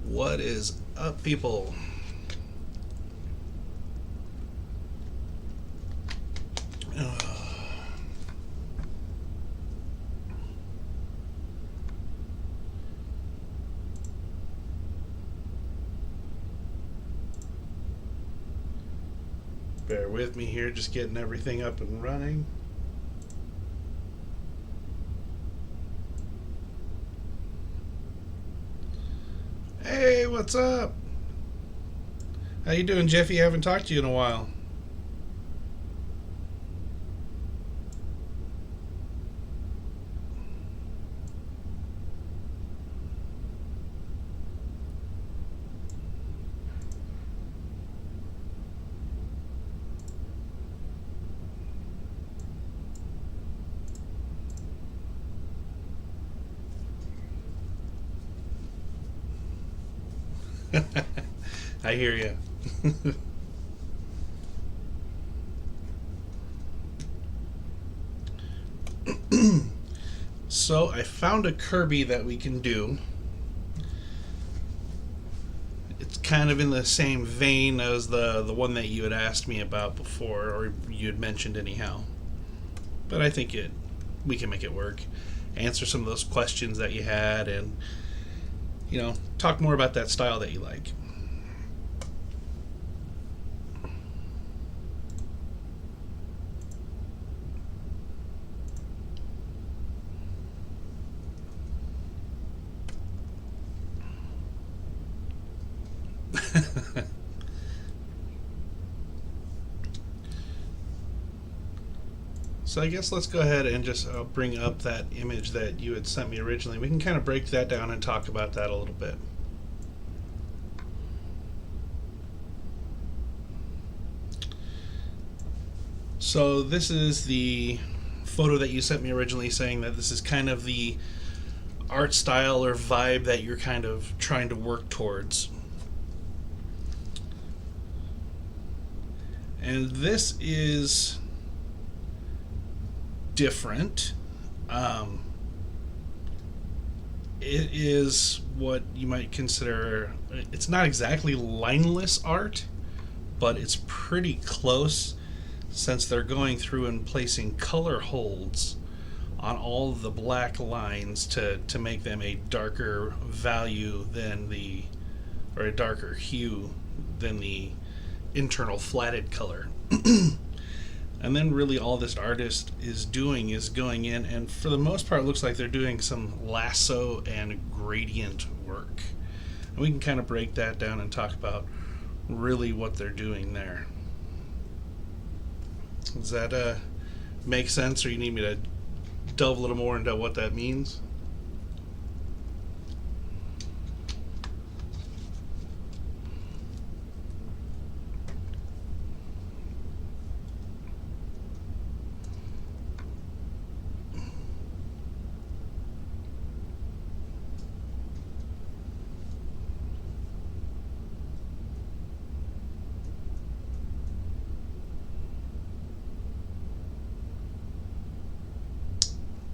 What is up, people? Bear with me here, just getting everything up and running. Hey, what's up? How you doing, Jeffy? I haven't talked to you in a while. I hear you. So I found a Kirby that we can do. It's kind of in the same vein as the one that you had asked me about before, or you had mentioned anyhow. But I think we can make it work. Answer some of those questions that you had, and talk more about that style that you like. So I guess let's go ahead and just bring up that image that you had sent me originally. We can kind of break that down and talk about that a little bit. So this is the photo that you sent me originally, saying that this is kind of the art style or vibe that you're kind of trying to work towards. And this is different. It is what you might consider, it's not exactly lineless art, but it's pretty close, since they're going through and placing color holds on all the black lines to make them a darker value than or a darker hue than the internal flatted color. And then really all this artist is doing is going in, and for the most part it looks like they're doing some lasso and gradient work. And we can kind of break that down and talk about really what they're doing there. Does that make sense, or you need me to delve a little more into what that means?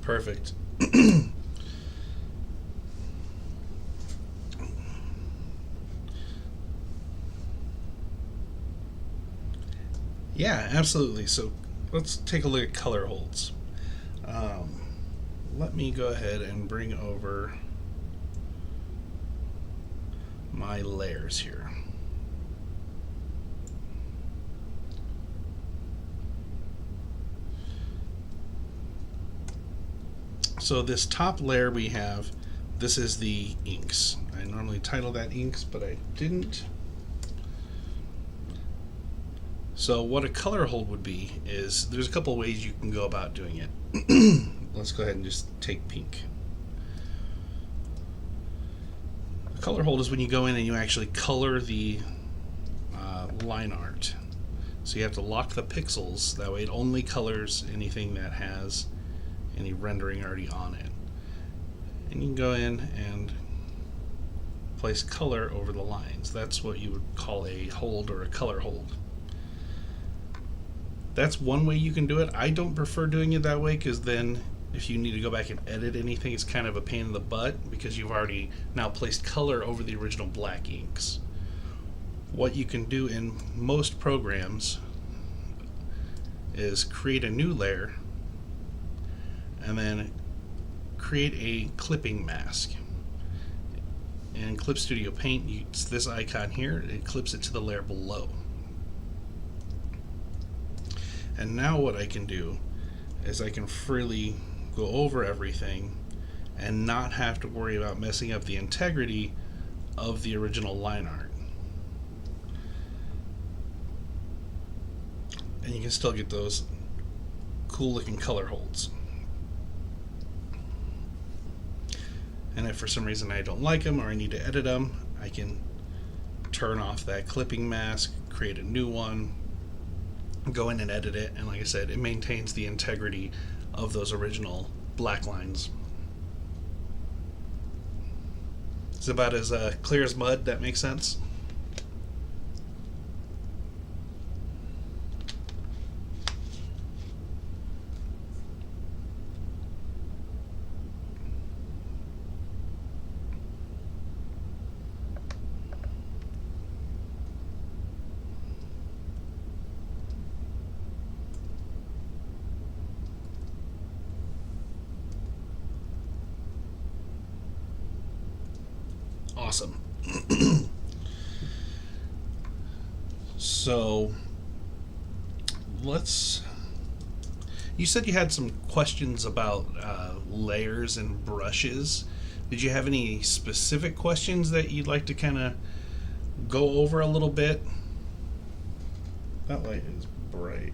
Perfect. Yeah, absolutely. So let's take a look at color holds. Let me go ahead and bring over my layers here. So this top layer we have, this is the inks. I normally title that inks, but I didn't. So what a color hold would be is, there's a couple of ways you can go about doing it. Let's go ahead and just take pink. A color hold is when you go in and you actually color the line art. So you have to lock the pixels, that way it only colors anything that has any rendering already on it. And you can go in and place color over the lines. That's what you would call a hold or a color hold. That's one way you can do it. I don't prefer doing it that way because then if you need to go back and edit anything, it's kind of a pain in the butt because you've already now placed color over the original black inks. What you can do in most programs is create a new layer and then create a clipping mask. In Clip Studio Paint, it's this icon here. It clips it to the layer below. And now what I can do is I can freely go over everything and not have to worry about messing up the integrity of the original line art. And you can still get those cool looking color holds. And if for some reason I don't like them or I need to edit them, I can turn off that clipping mask, create a new one, go in and edit it, and like I said, it maintains the integrity of those original black lines. It's about as clear as mud. That makes sense? Awesome. So you said you had some questions about layers and brushes. Did you have any specific questions that you'd like to kind of go over a little bit? That light is bright.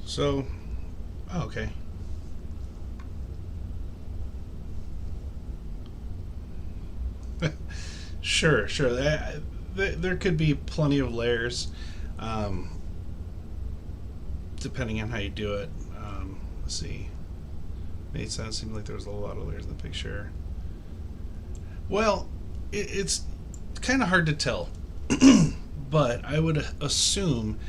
So, okay. Sure. There could be plenty of layers, depending on how you do it. Let's see. Made sense. Seemed like there was a lot of layers in the picture. Well, it's kind of hard to tell, but I would assume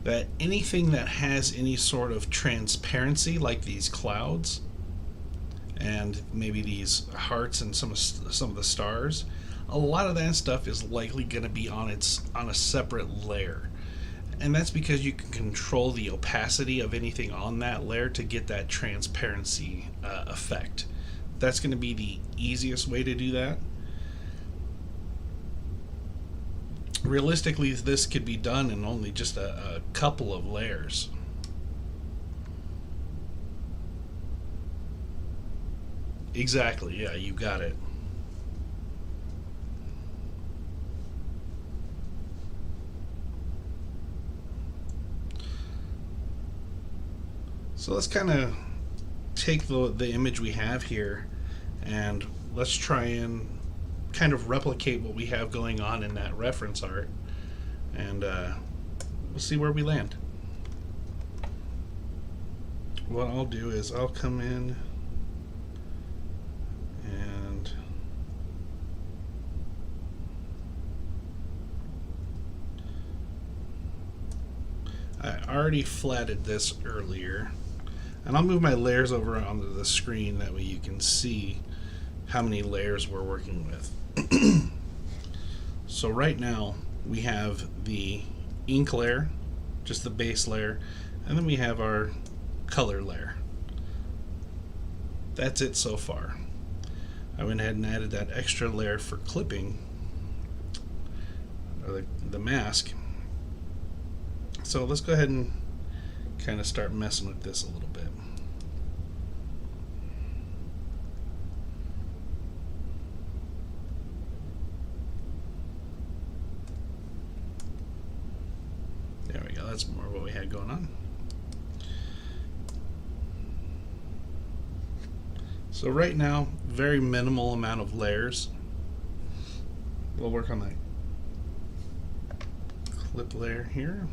that anything that has any sort of transparency, like these clouds and maybe these hearts and some of the stars, a lot of that stuff is likely going to be on a separate layer. And that's because you can control the opacity of anything on that layer to get that transparency effect. That's going to be the easiest way to do that. Realistically, this could be done in only just a couple of layers. Exactly, yeah, you got it. So let's kind of take the image we have here and let's try and kind of replicate what we have going on in that reference art, and we'll see where we land. What I'll do is I'll come in and I already flatted this earlier, and I'll move my layers over onto the screen, that way you can see how many layers we're working with. So right now We have the ink layer, just the base layer, and then we have our color layer. That's it so far. I went ahead and added that extra layer for clipping, or the mask. So let's go ahead and kind of start messing with this a little bit. There we go, that's more what we had going on. So right now, very minimal amount of layers. We'll work on that clip layer here.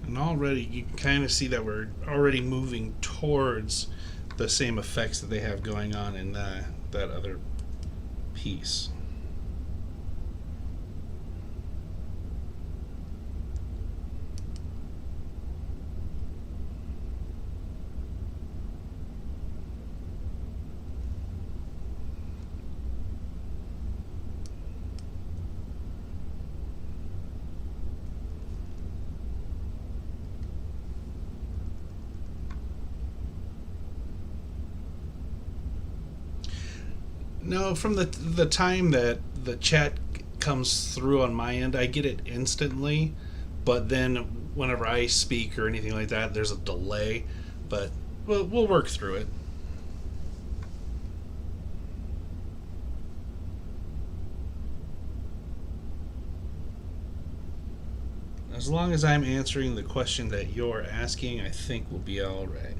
And already you can kind of see that we're already moving towards the same effects that they have going on in that other piece. No, from the time that the chat comes through on my end, I get it instantly, but then whenever I speak or anything like that, there's a delay, but we'll work through it. As long as I'm answering the question that you're asking, I think we'll be all right.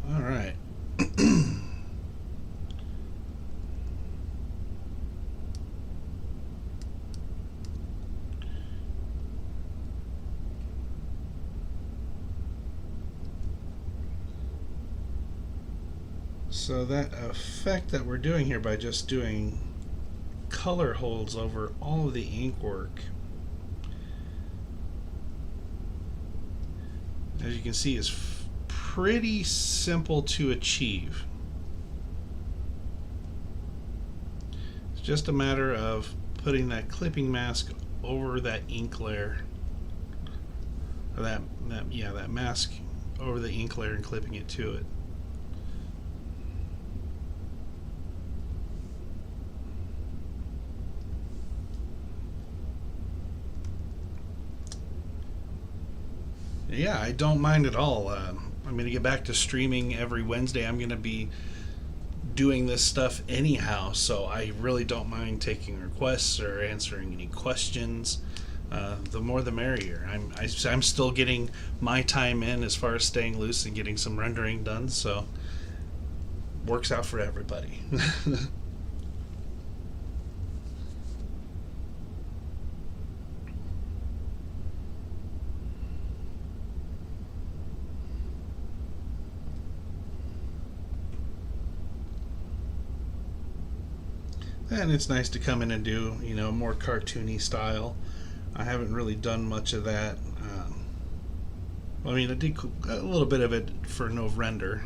All right. So that effect that we're doing here by just doing color holds over all of the ink work, as you can see, is pretty simple to achieve. It's just a matter of putting that clipping mask over that ink layer, or that mask over the ink layer and clipping it to it. Yeah, I don't mind at all. I'm going to get back to streaming every Wednesday. I'm going to be doing this stuff anyhow, so I really don't mind taking requests or answering any questions. The more the merrier. I'm still getting my time in as far as staying loose and getting some rendering done, so works out for everybody. And it's nice to come in and do, more cartoony style. I haven't really done much of that. I mean, I did a little bit of it for no render.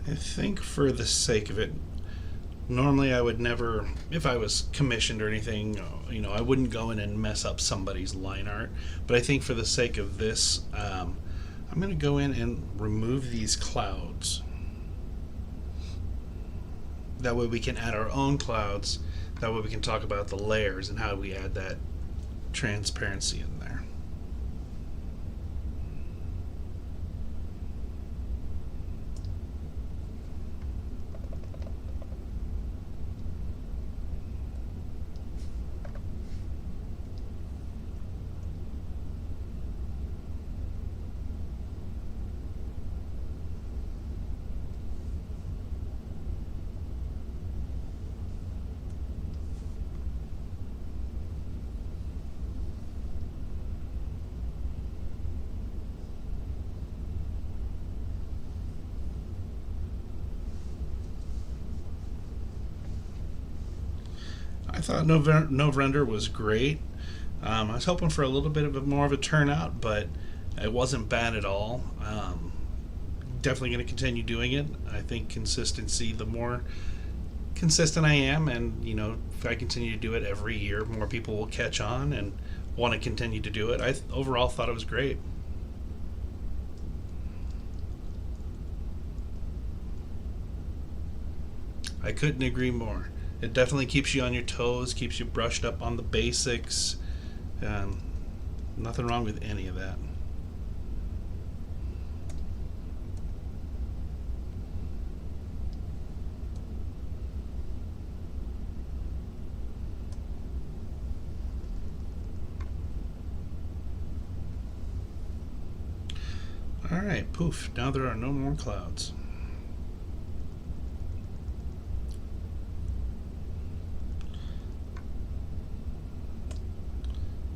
I think for the sake of it, normally I would never, if I was commissioned or anything, I wouldn't go in and mess up somebody's line art. But I think for the sake of this, I'm going to go in and remove these clouds. That way we can add our own clouds. That way we can talk about the layers and how we add that transparency in there. I thought no render was great. I was hoping for a little bit of more of a turnout, but it wasn't bad at all. Definitely going to continue doing it. I think consistency, the more consistent I am, and if I continue to do it every year, more people will catch on and want to continue to do it. I overall thought it was great. I couldn't agree more. It definitely keeps you on your toes, keeps you brushed up on the basics. Nothing wrong with any of that. Alright, poof, now there are no more clouds.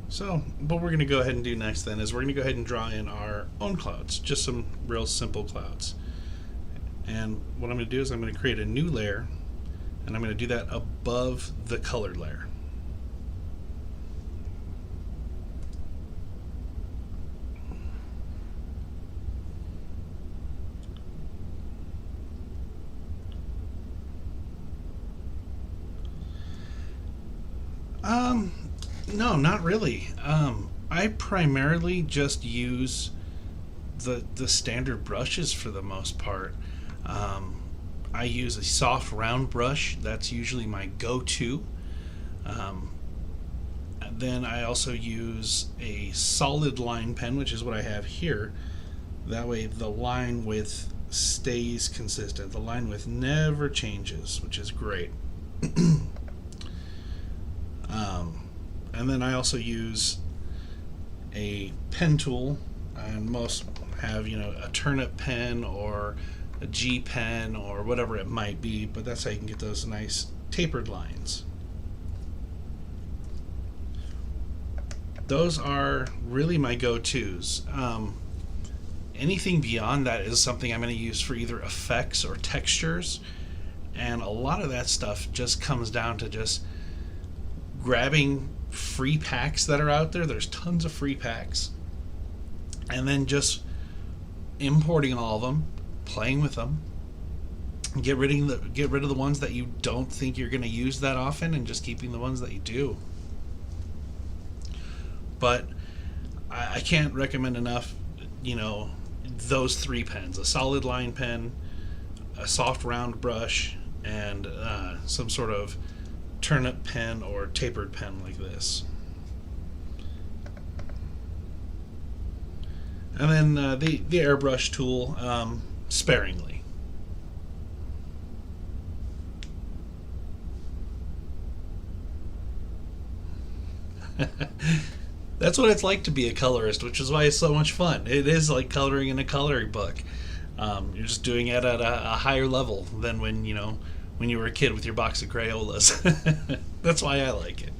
So, what we're going to go ahead and do next then is we're going to go ahead and draw in our own clouds, just some real simple clouds. And what I'm going to do is I'm going to create a new layer, and I'm going to do that above the color layer. No, not really. I primarily just use the standard brushes for the most part. I use a soft round brush. That's usually my go-to. Then I also use a solid line pen, which is what I have here. That way the line width stays consistent. The line width never changes, which is great. And then I also use a pen tool, and most have a turnip pen or a G pen or whatever it might be, but that's how you can get those nice tapered lines. Those are really my go-tos. Anything beyond that is something I'm going to use for either effects or textures, and a lot of that stuff just comes down to just grabbing free packs that are out there. There's tons of free packs, and then just importing all of them playing with them. Get rid of the ones that you don't think you're going to use that often, and just keeping the ones that you do. But I can't recommend enough, those 3 pens: a solid line pen, a soft round brush, and some sort of turnip pen or tapered pen like this. And then the airbrush tool, sparingly. That's what it's like to be a colorist, which is why it's so much fun. It is like coloring in a coloring book. You're just doing it at a higher level than when you were a kid with your box of Crayolas. That's why I like it.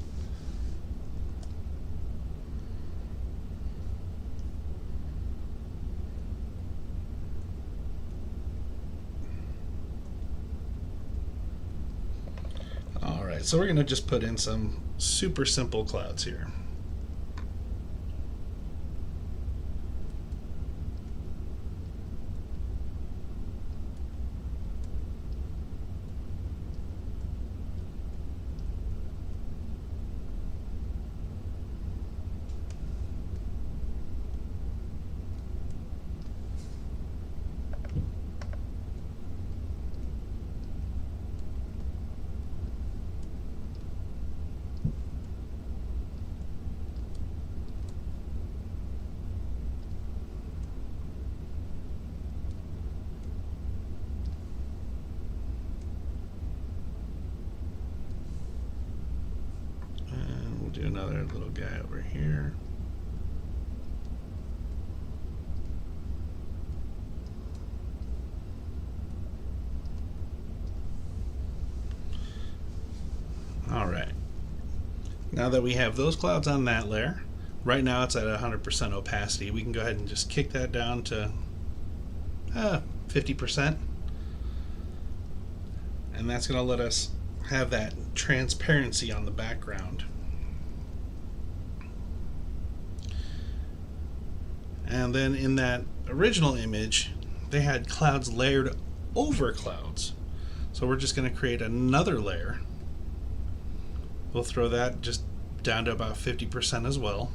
Alright, so we're going to just put in some super simple clouds here. Do another little guy over here. All right. Now that we have those clouds on that layer, right now it's at 100% opacity. We can go ahead and just kick that down to 50%. And that's going to let us have that transparency on the background. And then in that original image, they had clouds layered over clouds. So we're just going to create another layer. We'll throw that just down to about 50% as well.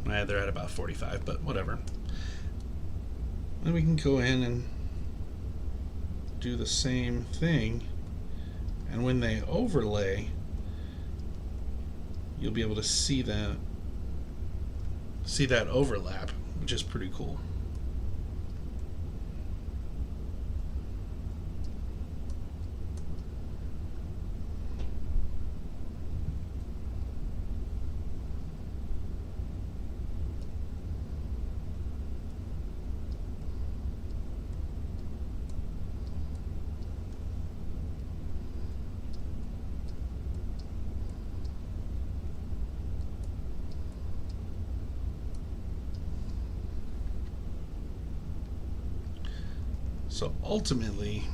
They're at about 45, but whatever. Then we can go in and do the same thing. And when they overlay, you'll be able to see that overlap, which is pretty cool. So ultimately,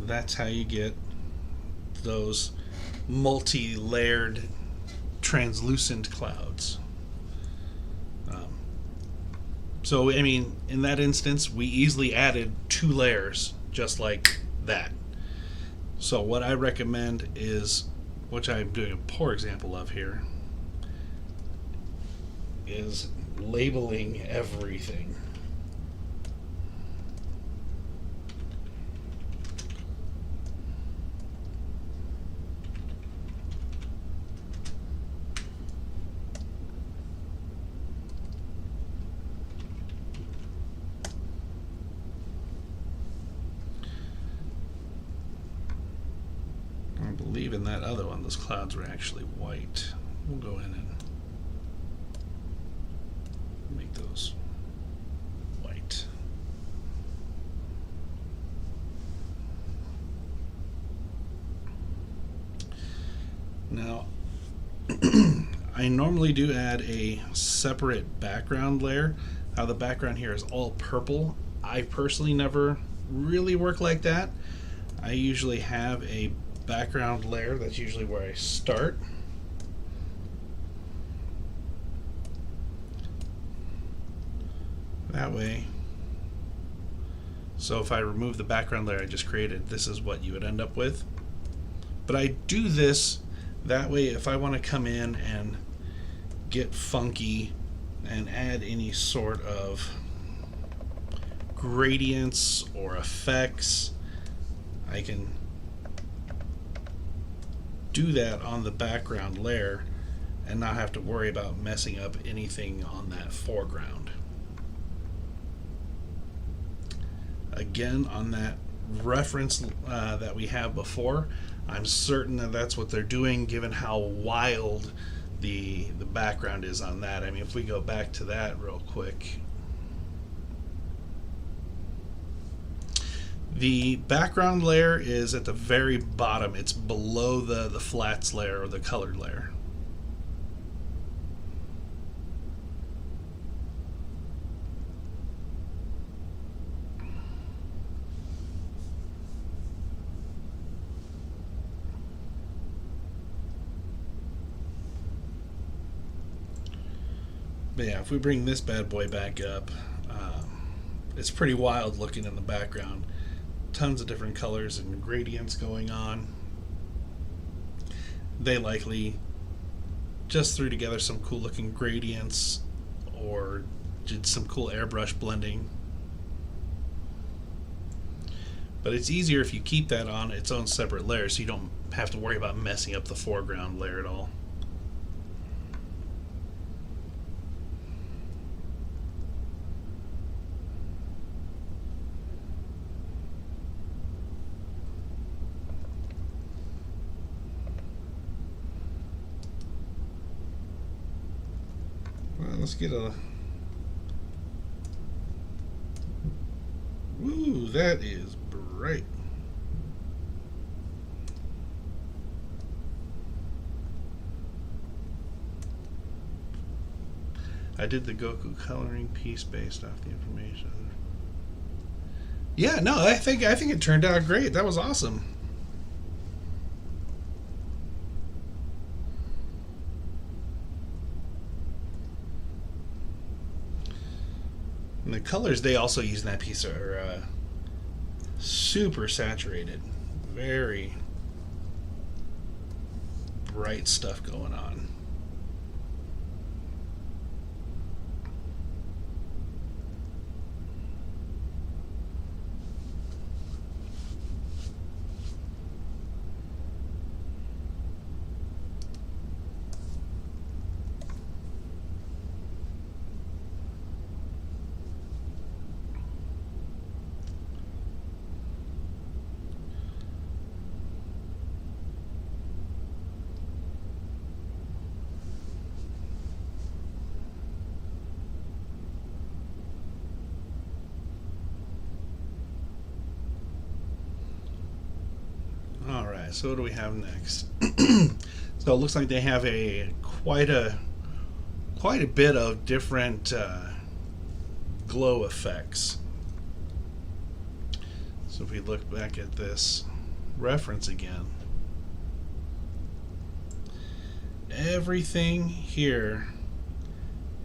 that's how you get those multi-layered translucent clouds. So I mean, in that instance, we easily added 2 layers just like that. So what I recommend is, which I'm doing a poor example of here, is labeling everything. I believe in that other one, those clouds were actually white. We'll go in and make those white. Now, I normally do add a separate background layer. Now the background here is all purple. I personally never really work like that. I usually have a background layer. That's usually where I start. That way So if I remove the background layer I just created, this is what you would end up with. But I do this that way if I want to come in and get funky and add any sort of gradients or effects, I can do that on the background layer and not have to worry about messing up anything on that foreground. Again, on that reference that we have before, I'm certain that that's what they're doing given how wild the background is on that. I mean, if we go back to that real quick, the background layer is at the very bottom. It's below the flats layer or the colored layer. But yeah, if we bring this bad boy back up, it's pretty wild looking in the background. Tons of different colors and gradients going on. They likely just threw together some cool looking gradients or did some cool airbrush blending. But it's easier if you keep that on its own separate layer so you don't have to worry about messing up the foreground layer at all. Let's get a... Ooh, that is bright. I did the Goku coloring piece based off the information. Yeah, no, I think it turned out great. That was awesome. And the colors they also use in that piece are super saturated. Very bright stuff going on. Alright, so what do we have next? So it looks like they have quite a bit of different glow effects. So if we look back at this reference again, everything here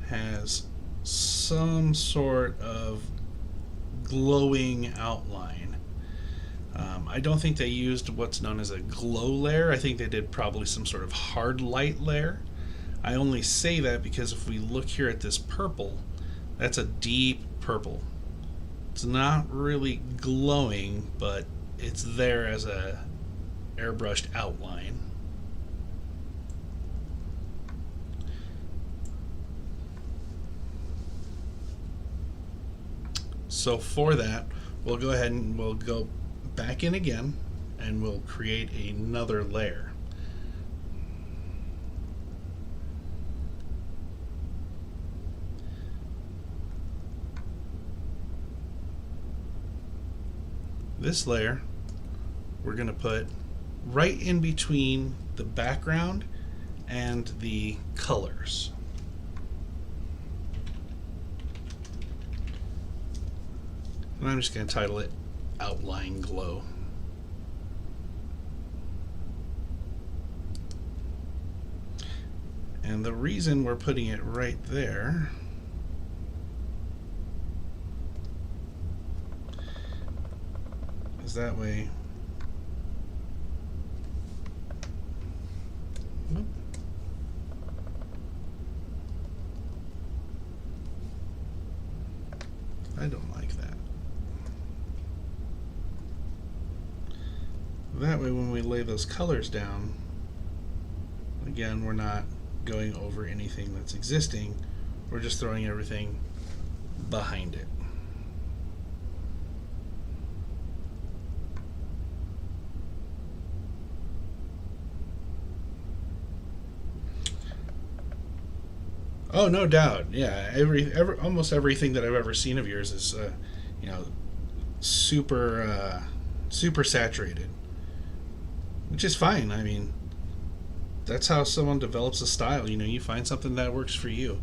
has some sort of glowing outline. I don't think they used what's known as a glow layer. I think they did probably some sort of hard light layer. I only say that because if we look here at this purple, that's a deep purple. It's not really glowing, but it's there as a airbrushed outline. So for that, we'll go ahead and we'll go back in again and we'll create another layer. This layer we're going to put right in between the background and the colors. And I'm just going to title it Outline Glow. And the reason we're putting it right there because that way. Nope. I don't like that. That way when we lay those colors down, again, we're not going over anything that's existing, we're just throwing everything behind it. Oh, no doubt. Yeah, almost everything that I've ever seen of yours is, you know, super saturated, which is fine. I mean, that's how someone develops a style. You know, you find something that works for you.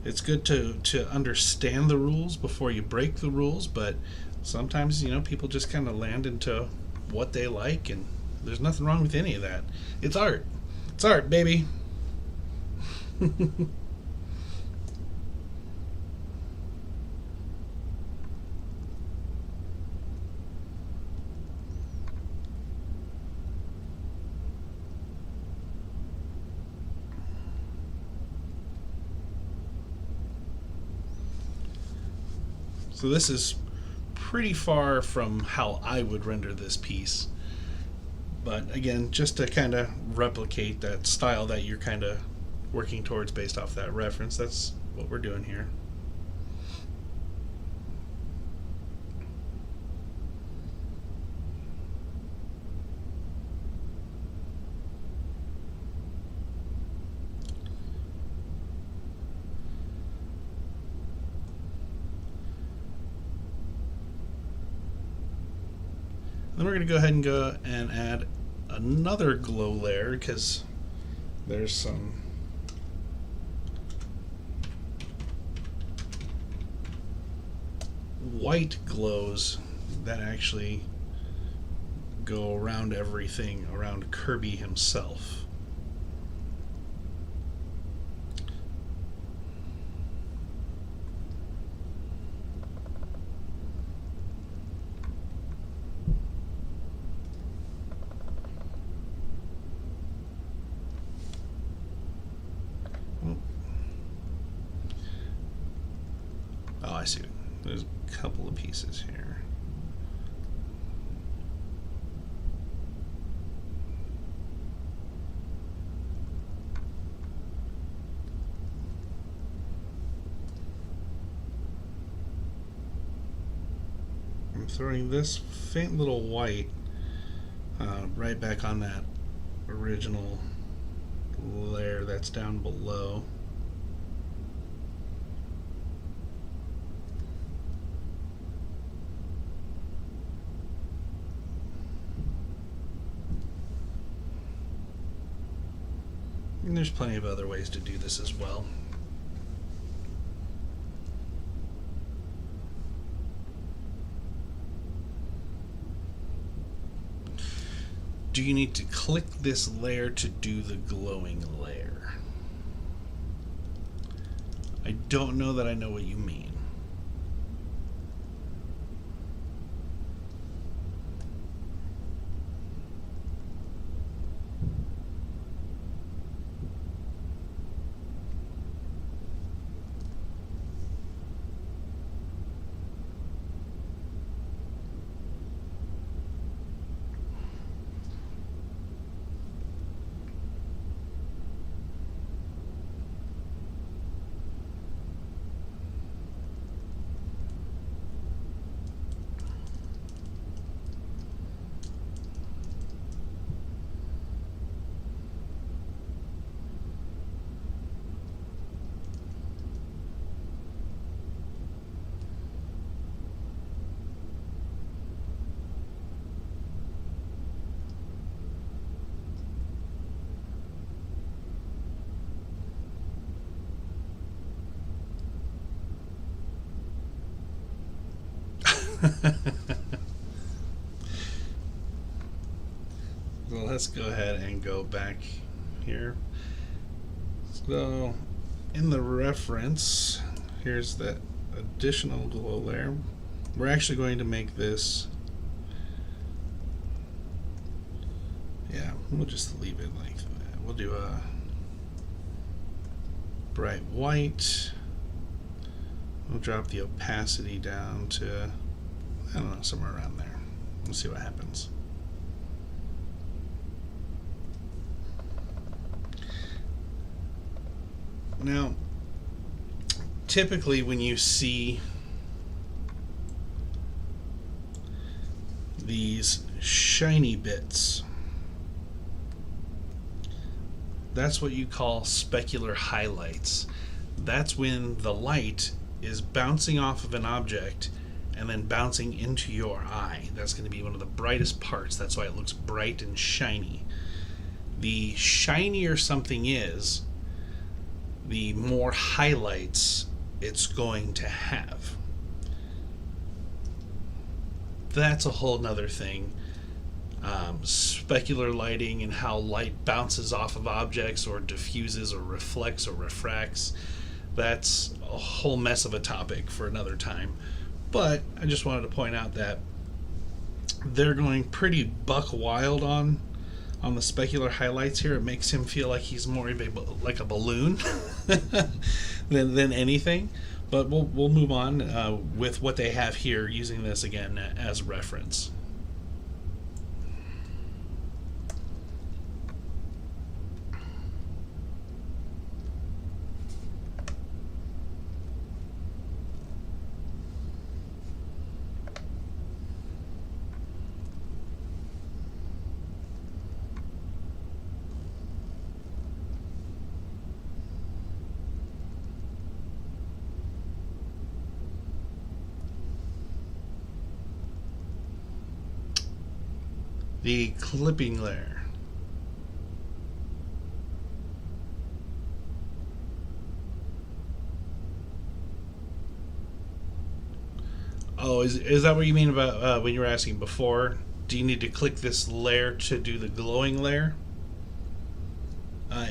It's good to understand the rules before you break the rules, but sometimes, you know, people just kind of land into what they like, and there's nothing wrong with any of that. It's art. It's art, baby. So this is pretty far from how I would render this piece. But again, just to kind of replicate that style that you're kind of working towards based off that reference, that's what we're doing here. Then we're going to go ahead and add another glow layer because there's some white glows that actually go around everything around Kirby himself. Oh, I see. There's a couple of pieces here. I'm throwing this faint little white right back on that original layer that's down below. And there's plenty of other ways to do this as well. Do you need to click this layer to do the glowing layer? I don't know that I know what you mean. Well, let's go ahead and go back here. So, in the reference, here's that additional glow layer. We're actually going to make this we'll just leave it like that. We'll do a bright white. We'll drop the opacity down to, I don't know, somewhere around there. We'll see what happens. Now, typically when you see these shiny bits, that's what you call specular highlights. That's when the light is bouncing off of an object and then bouncing into your eye. That's going to be one of the brightest parts. That's why it looks bright and shiny. The shinier something is, the more highlights it's going to have. That's a whole nother thing. Specular lighting and how light bounces off of objects or diffuses or reflects or refracts. That's a whole mess of a topic for another time. But I just wanted to point out that they're going pretty buck wild on the specular highlights here. It makes him feel like he's more of like a balloon than anything. But we'll move on with what they have here, using this again as reference. The clipping layer. Oh, is that what you mean about when you were asking before? Do you need to click this layer to do the glowing layer?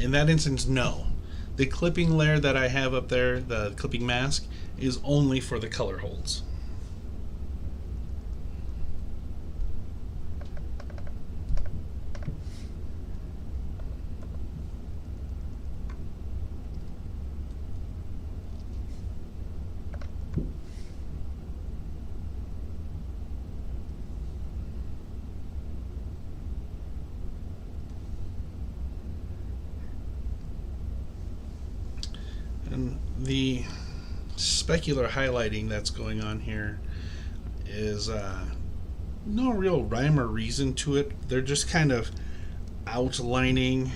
In that instance, no. The clipping layer that I have up there, the clipping mask, is only for the color holds. And the specular highlighting that's going on here is no real rhyme or reason to it. They're just kind of outlining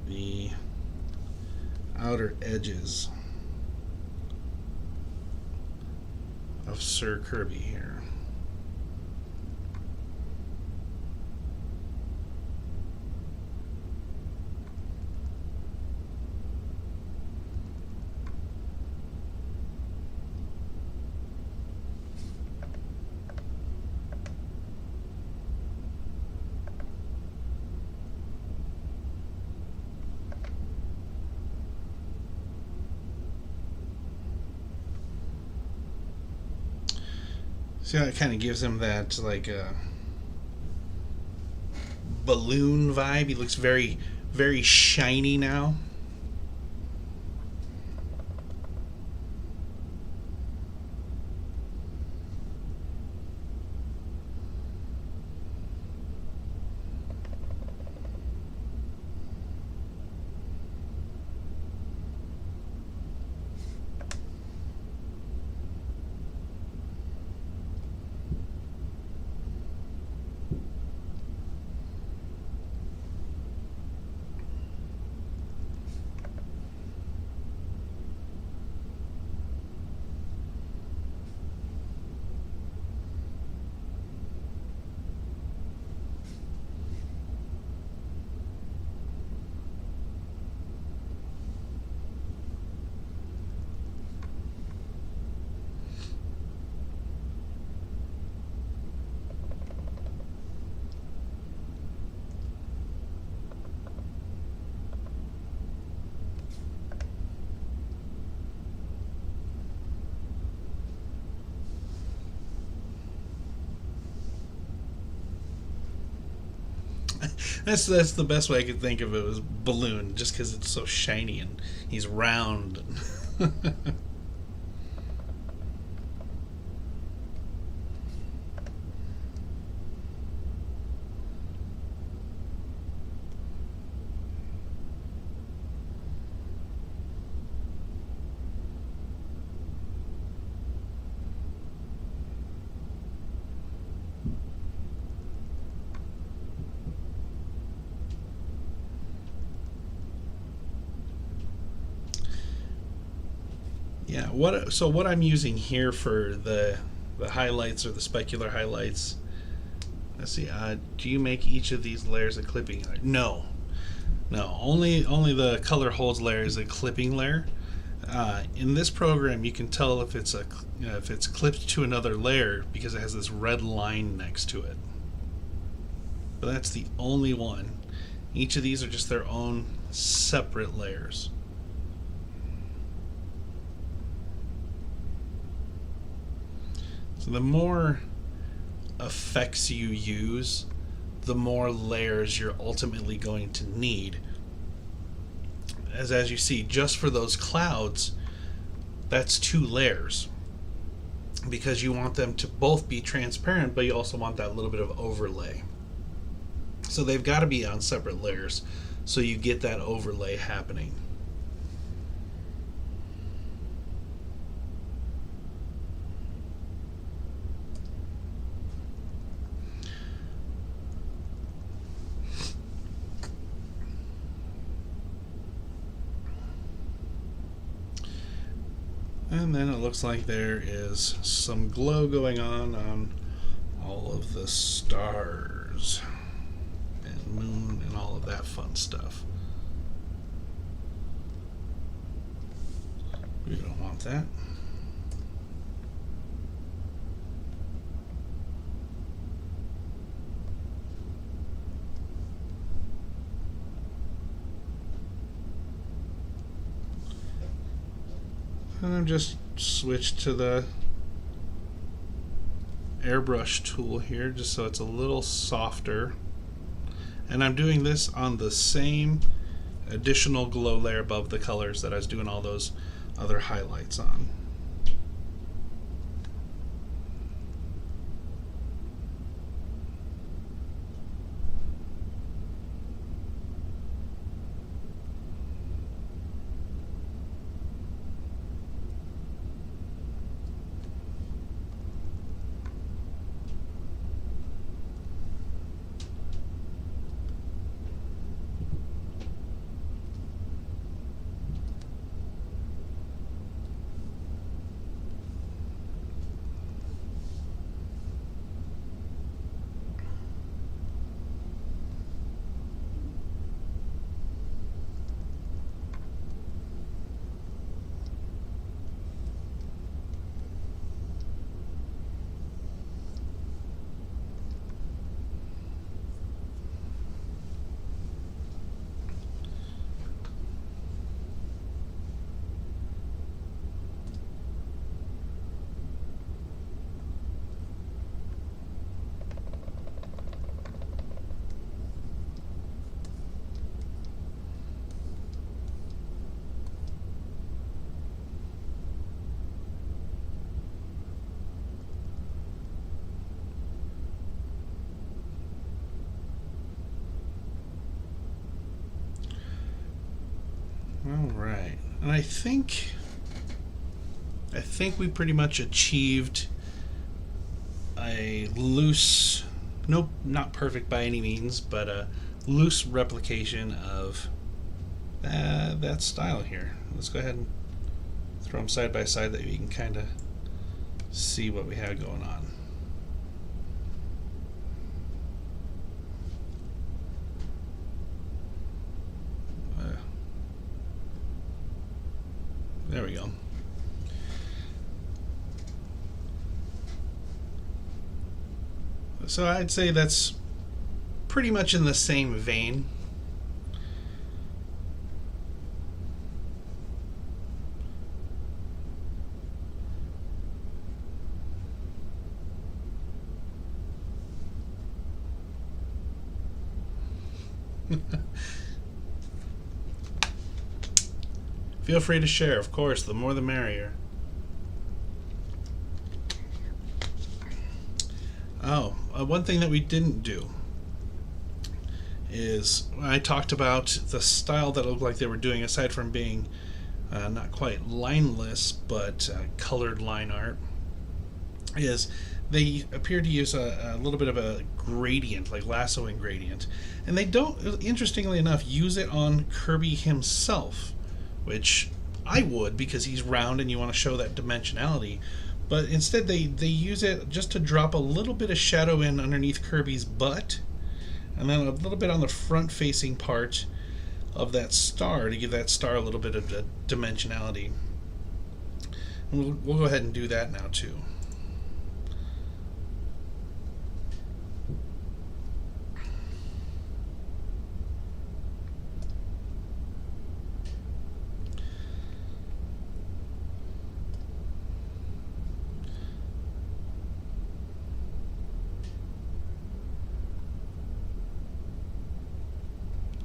the outer edges of Sir Kirby here. See how it kind of gives him that like balloon vibe. He looks very, very shiny now. That's the best way I could think of it, was balloon, just because it's so shiny and he's round. Yeah. What I'm using here for the highlights, or the specular highlights. Let's see. Do you make each of these layers a clipping layer? No. No. Only the color holds layer is a clipping layer. In this program, you can tell if it's clipped to another layer because it has this red line next to it. But that's the only one. Each of these are just their own separate layers. So the more effects you use, the more layers you're ultimately going to need. As you see, just for those clouds, that's 2 layers, because you want them to both be transparent, but you also want that little bit of overlay. So they've got to be on separate layers so you get that overlay happening. And then it looks like there is some glow going on all of the stars and moon and all of that fun stuff. We don't want that. And I'm just switched to the airbrush tool here, just so it's a little softer. And I'm doing this on the same additional glow layer above the colors that I was doing all those other highlights on. All right, and I think we pretty much achieved a loose, nope, not perfect by any means, but a loose replication of that style here. Let's go ahead and throw them side by side that you can kind of see what we have going on. There we go. So I'd say that's pretty much in the same vein. Feel free to share, of course, the more the merrier. Oh, one thing that we didn't do is I talked about the style that looked like they were doing, aside from being not quite lineless, but colored line art, is they appear to use a little bit of a gradient, like lassoing gradient. And they don't, interestingly enough, use it on Kirby himself, which I would, because he's round and you want to show that dimensionality. But instead they use it just to drop a little bit of shadow in underneath Kirby's butt, and then a little bit on the front facing part of that star to give that star a little bit of dimensionality. And we'll go ahead and do that now too.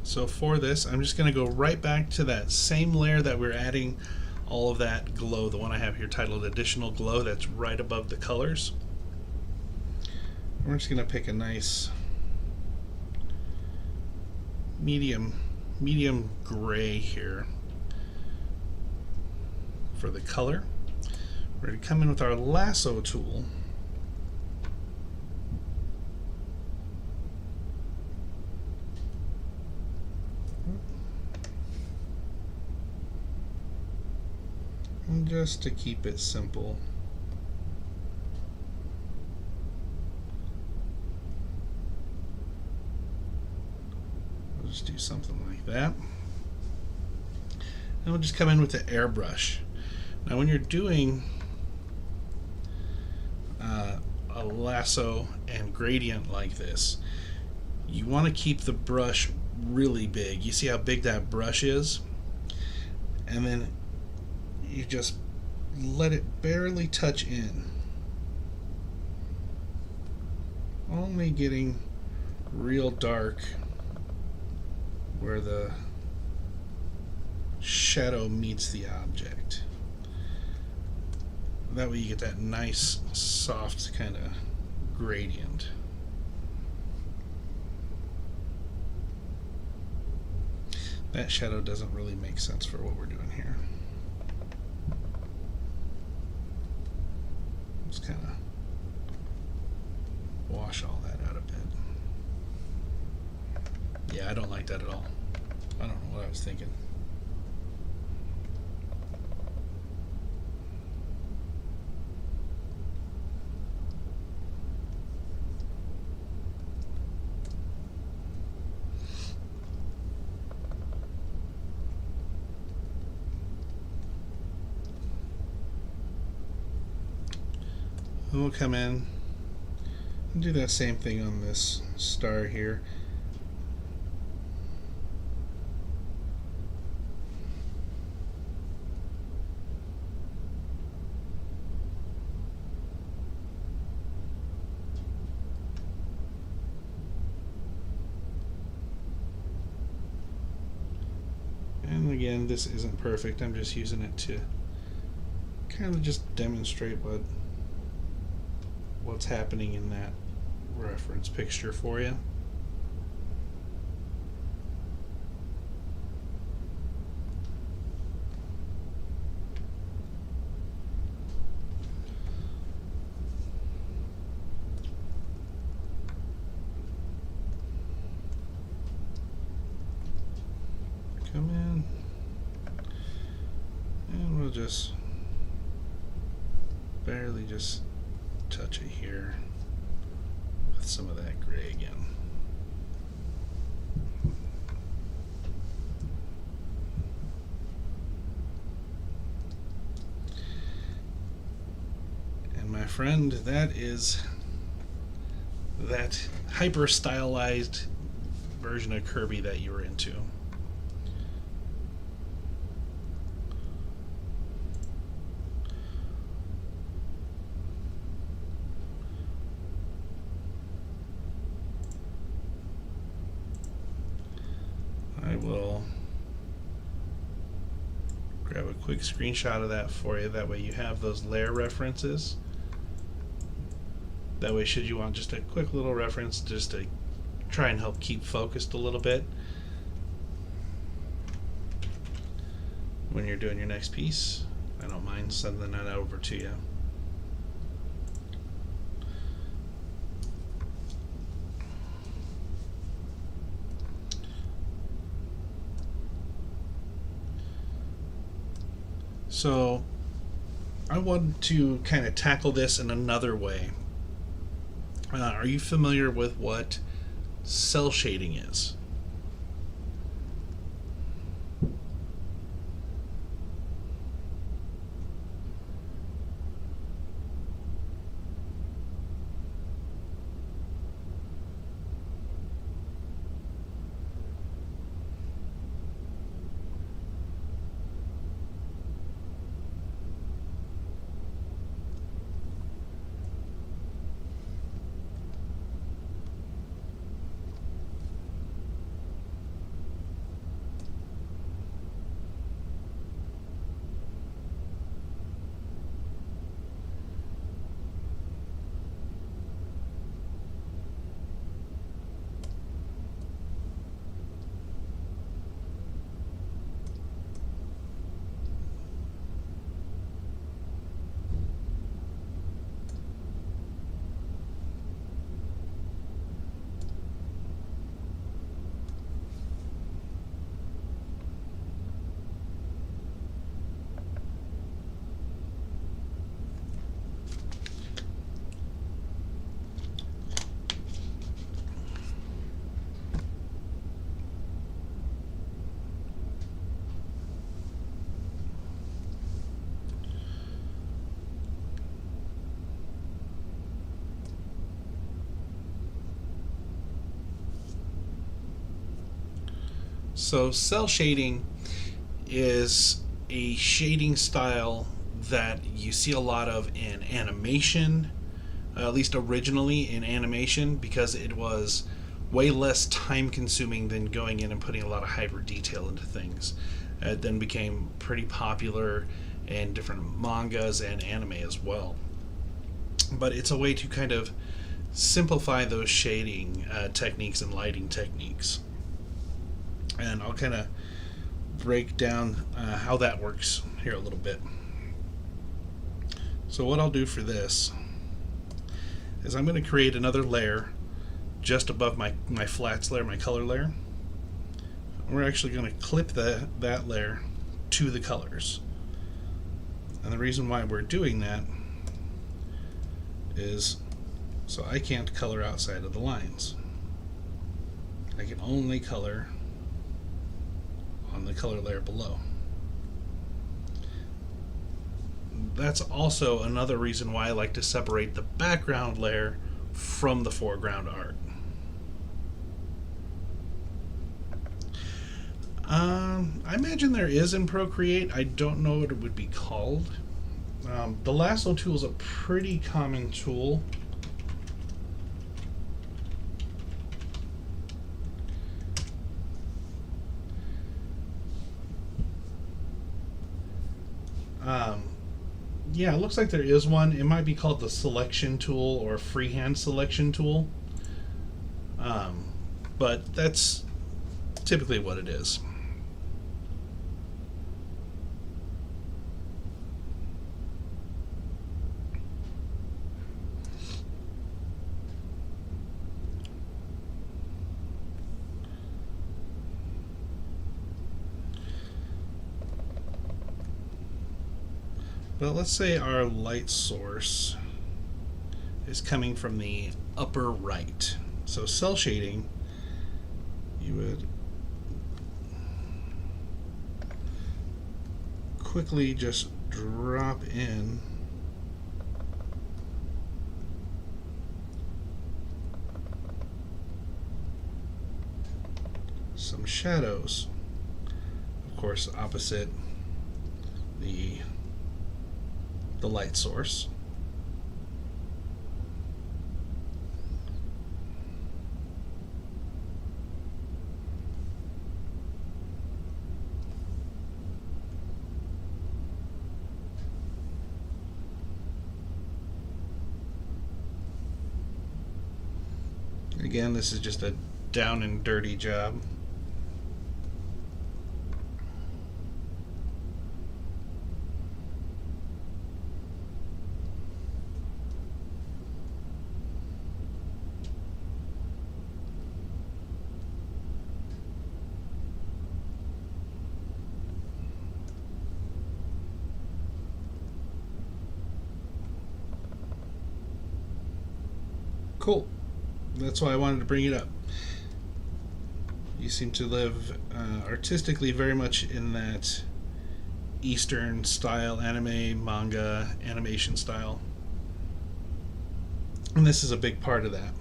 So for this, I'm just going to go right back to that same layer that we're adding all of that glow, the one I have here titled Additional Glow, that's right above the colors. We're just going to pick a nice medium gray here for the color. We're going to come in with our lasso tool. And just to keep it simple, we'll just do something like that. And we'll just come in with the airbrush. Now when you're doing a lasso and gradient like this, you want to keep the brush really big. You see how big that brush is? And then you just let it barely touch in, only getting real dark where the shadow meets the object. That way you get that nice soft kind of gradient. That shadow doesn't really make sense for what we're doing here. Just kind of wash all that out a bit. Yeah, I don't like that at all. I don't know what I was thinking. And we'll come in and do that same thing on this star here. And again, this isn't perfect. I'm just using it to kind of just demonstrate what's happening in that reference picture for you. Come in and we'll just barely just touch it here with some of that gray again. And my friend, that is that hyper stylized version of Kirby that you were into. I will grab a quick screenshot of that for you. That way you have those layer references. That way, should you want just a quick little reference just to try and help keep focused a little bit when you're doing your next piece, I don't mind sending that over to you. So I want to kind of tackle this in another way. Are you familiar with what cell shading is? So cell shading is a shading style that you see a lot of in animation, at least originally in animation, because it was way less time consuming than going in and putting a lot of hyper detail into things. It then became pretty popular in different mangas and anime as well. But it's a way to kind of simplify those shading techniques and lighting techniques. And I'll kind of break down how that works here a little bit. So what I'll do for this is I'm going to create another layer just above my flats layer, my color layer. We're actually going to clip that layer to the colors. And the reason why we're doing that is so I can't color outside of the lines. I can only color on the color layer below. That's also another reason why I like to separate the background layer from the foreground art. I imagine there is in Procreate. I don't know what it would be called. The lasso tool is a pretty common tool. Yeah, it looks like there is one. It might be called the selection tool or freehand selection tool. But that's typically what it is. But let's say our light source is coming from the upper right. So cell shading, you would quickly just drop in some shadows, of course opposite the light source. again, this is just a down and dirty job. Cool. That's why I wanted to bring it up. You seem to live artistically very much in that Eastern style anime, manga, animation style. And this is a big part of that.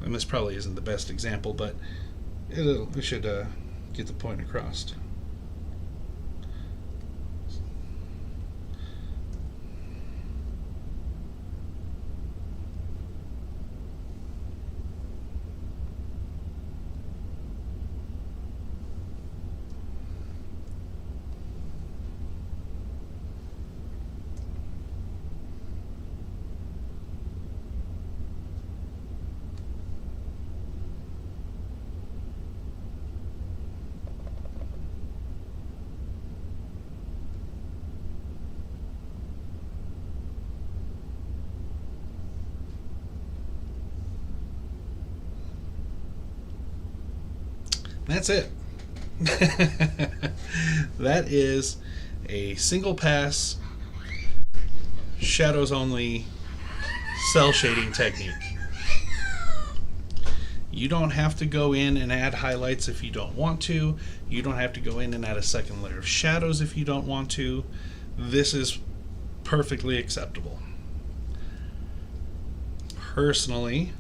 And this probably isn't the best example, but it should get the point across. That's it. That is a single pass, shadows only cell shading technique. You don't have to go in and add highlights if you don't want to. You don't have to go in and add a second layer of shadows if you don't want to. This is perfectly acceptable. Personally,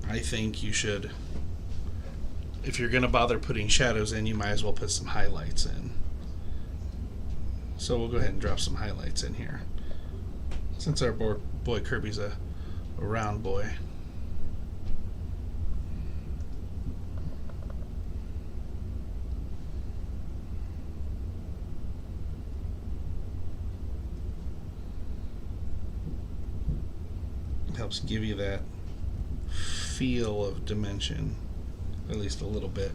I think you should, if you're going to bother putting shadows in, you might as well put some highlights in. So we'll go ahead and drop some highlights in here. Since our boy Kirby's a round boy. It helps give you that feel of dimension. At least a little bit.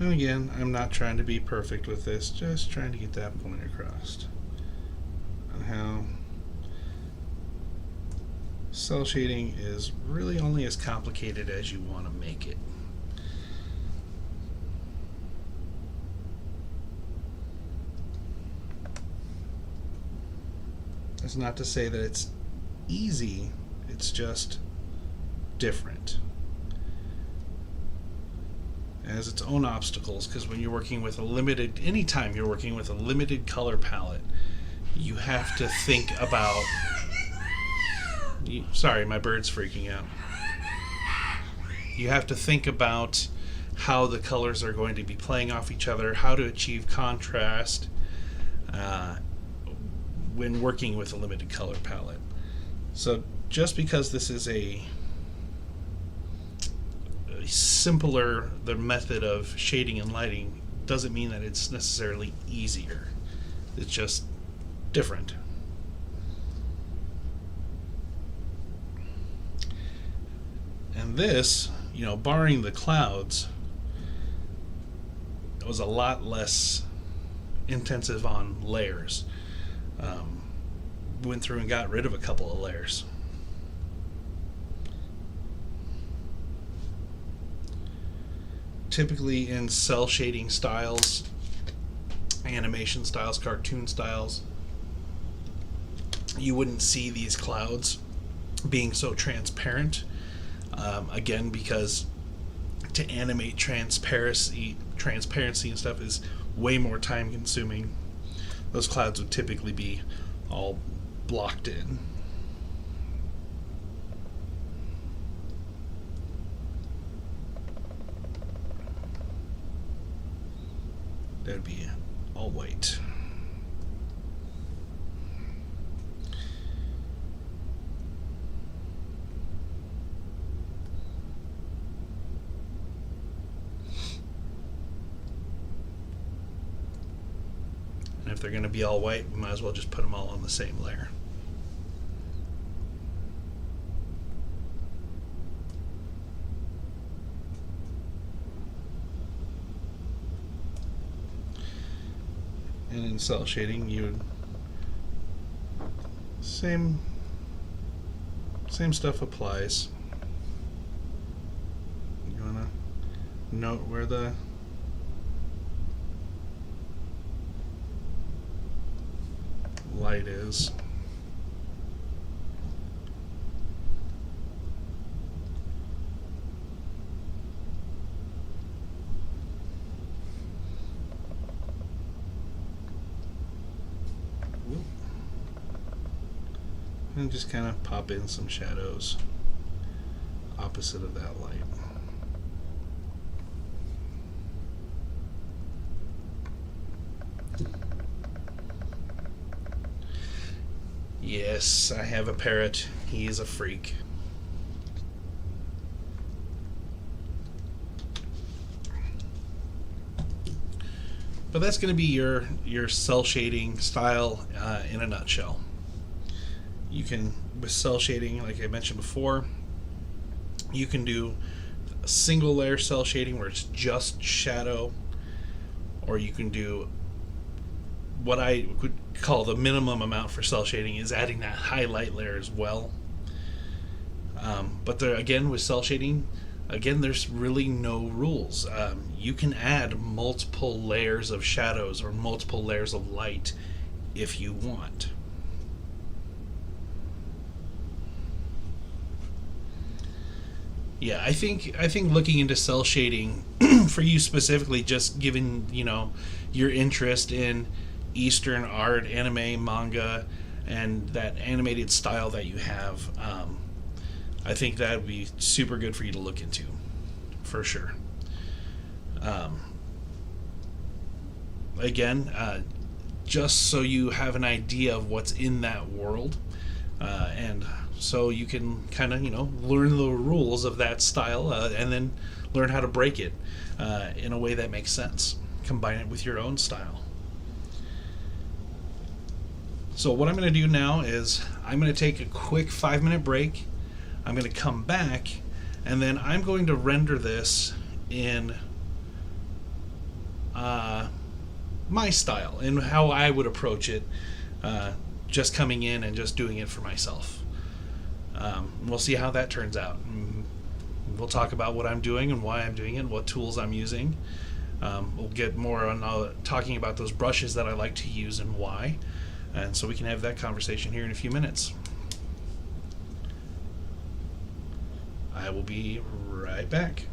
And again, I'm not trying to be perfect with this, just trying to get that point across. And how cell shading is really only as complicated as you want to make it. That's not to say that it's easy, it's just different. It has its own obstacles, because when you're working with anytime you're working with a limited color palette, you have to think about, sorry, my bird's freaking out. You have to think about how the colors are going to be playing off each other, how to achieve contrast when working with a limited color palette. So just because this is a simpler the method of shading and lighting doesn't mean that it's necessarily easier. It's just different. And this, barring the clouds, it was a lot less intensive on layers. Went through and got rid of a couple of layers. typically in cell shading styles, animation styles, cartoon styles, you wouldn't see these clouds being so transparent. Again, because to animate transparency and stuff is way more time consuming. Those clouds would typically be all blocked in. That would be all white. And if they're going to be all white, we might as well just put them all on the same layer. And in cell shading, you would same stuff applies. You wanna note where the light is. And just kind of pop in some shadows opposite of that light. Yes, I have a parrot. He is a freak. But that's going to be your cell shading style in a nutshell. You can, with cell shading, like I mentioned before, you can do a single layer cell shading where it's just shadow, or you can do what I would call the minimum amount for cell shading is adding that highlight layer as well. But there, again, with cell shading, again, there's really no rules. You can add multiple layers of shadows or multiple layers of light if you want. Yeah, I think looking into cell shading for you specifically, just given your interest in Eastern art, anime, manga, and that animated style that you have, I think that would be super good for you to look into, for sure. Again, just so you have an idea of what's in that world, and so you can kind of learn the rules of that style, and then learn how to break it in a way that makes sense. Combine it with your own style. So what I'm going to do now is I'm going to take a quick 5-minute break. I'm going to come back, and then I'm going to render this in my style and how I would approach it, just coming in and just doing it for myself. We'll see how that turns out. We'll talk about what I'm doing and why I'm doing it, what tools I'm using. We'll get more on talking about those brushes that I like to use and why. And so we can have that conversation here in a few minutes. I will be right back.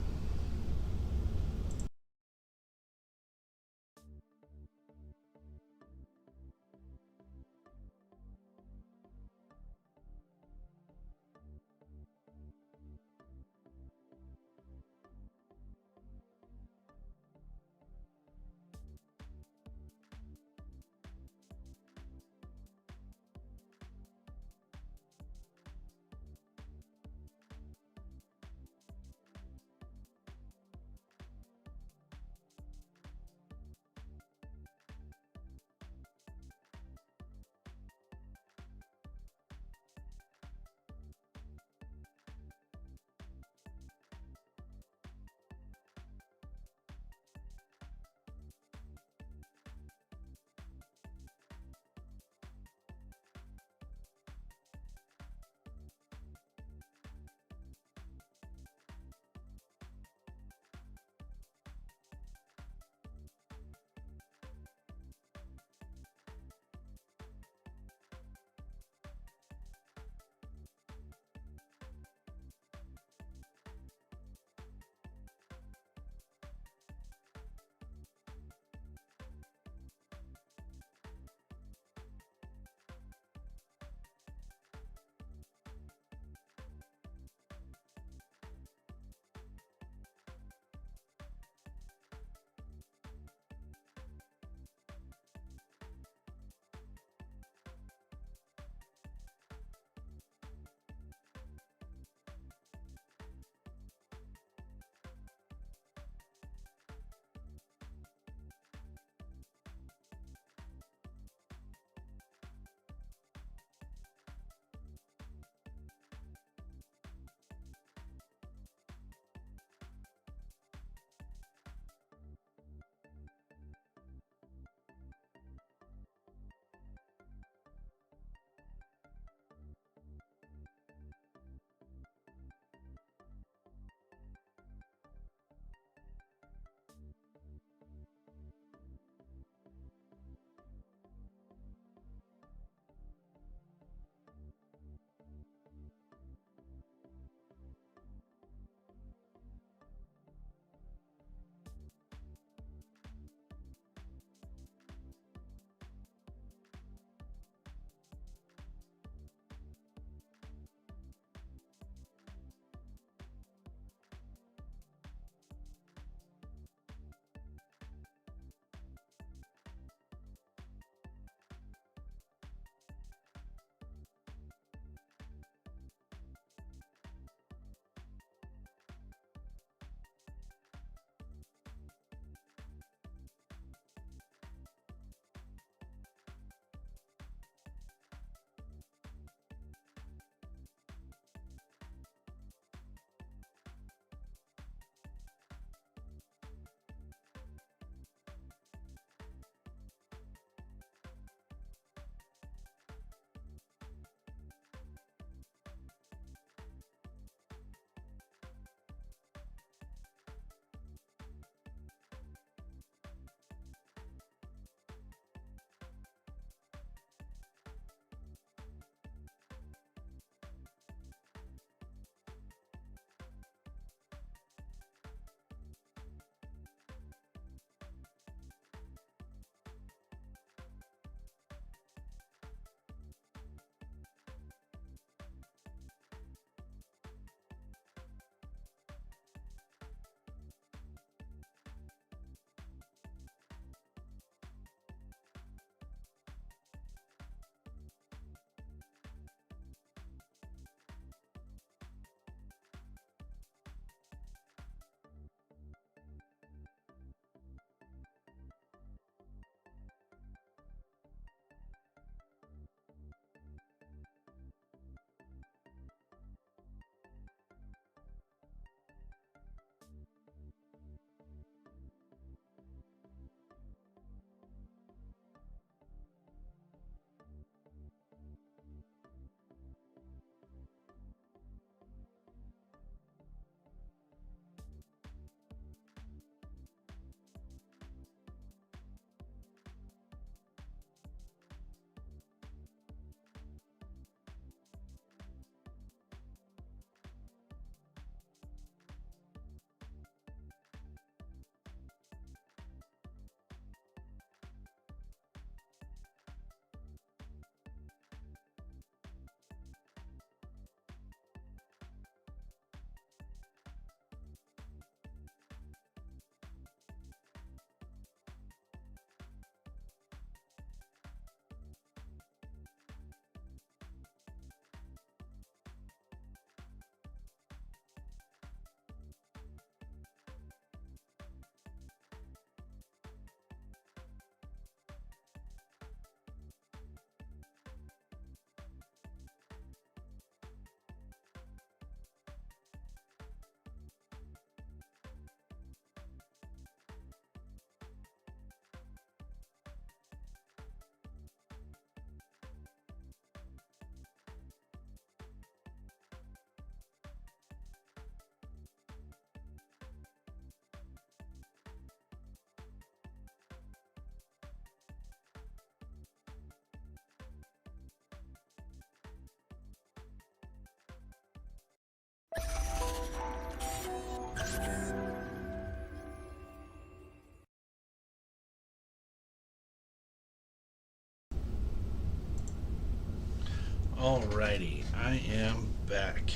Alrighty, I am back.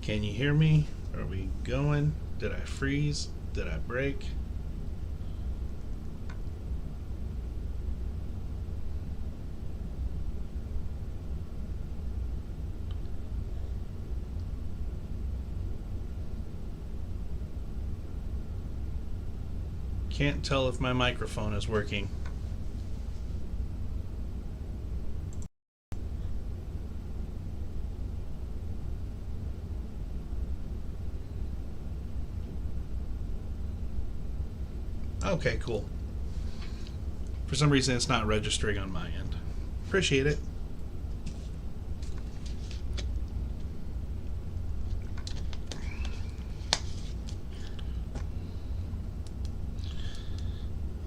Can you hear me? Are we going? Did I freeze? Did I break? Can't tell if my microphone is working. Okay, cool. For some reason it's not registering on my end. Appreciate it.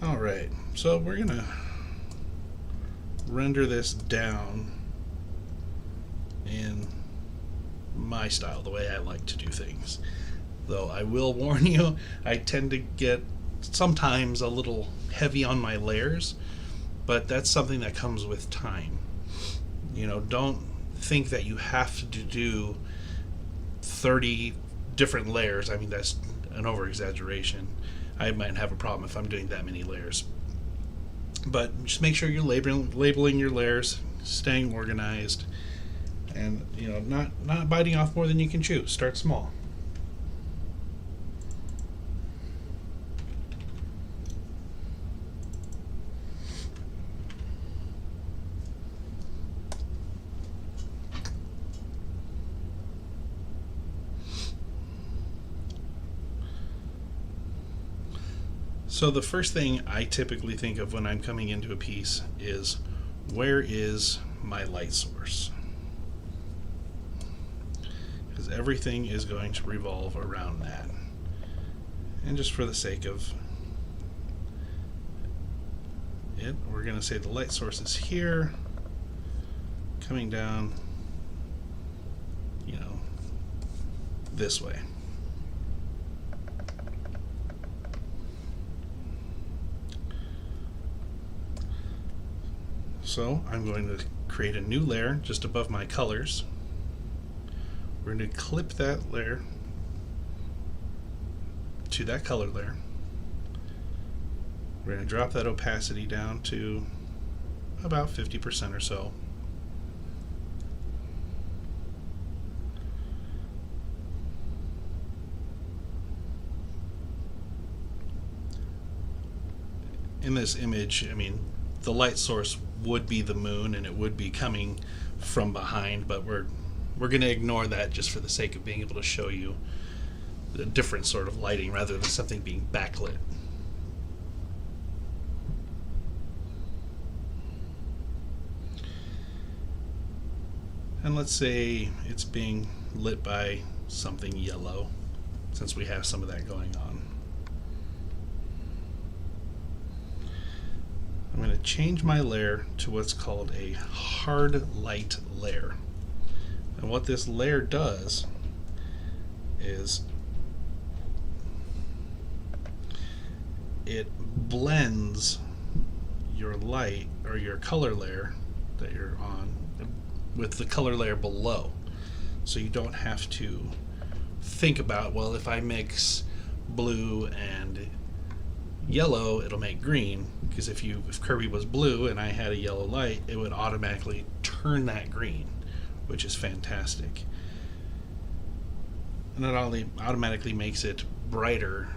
Alright, so we're gonna render this down in my style, the way I like to do things. Though I will warn you, I tend to get sometimes a little heavy on my layers, but that's something that comes with time. You know, don't think that you have to do 30 different layers. I mean, that's an over exaggeration. I might have a problem if I'm doing that many layers. But just make sure you're labeling your layers, staying organized, and you know, not biting off more than you can chew. Start small. So the first thing I typically think of when I'm coming into a piece is, where is my light source? Because everything is going to revolve around that. And just for the sake of it, we're going to say the light source is here, coming down, you know, this way. So I'm going to create a new layer just above my colors. We're going to clip that layer to that color layer. We're going to drop that opacity down to about 50% or so. In this image, I mean, the light source would be the moon and it would be coming from behind, but we're going to ignore that just for the sake of being able to show you a different sort of lighting rather than something being backlit. And let's say it's being lit by something yellow, since we have some of that going on. I'm going to change my layer to what's called a hard light layer. And what this layer does is it blends your light or your color layer that you're on with the color layer below. So you don't have to think about, well, if I mix blue and yellow, it'll make green, because if Kirby was blue and I had a yellow light, it would automatically turn that green, which is fantastic. And it only automatically makes it brighter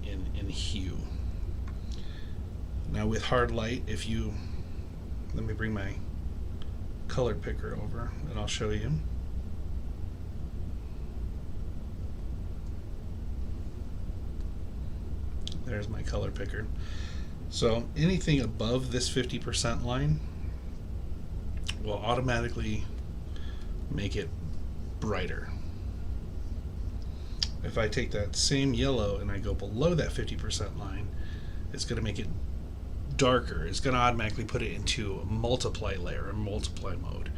in hue. Now with hard light, if you, let me bring my color picker over and I'll show you. There's my color picker. So anything above this 50% line will automatically make it brighter. If I take that same yellow and I go below that 50% line, it's going to make it darker. It's going to automatically put it into a multiply layer, a multiply mode,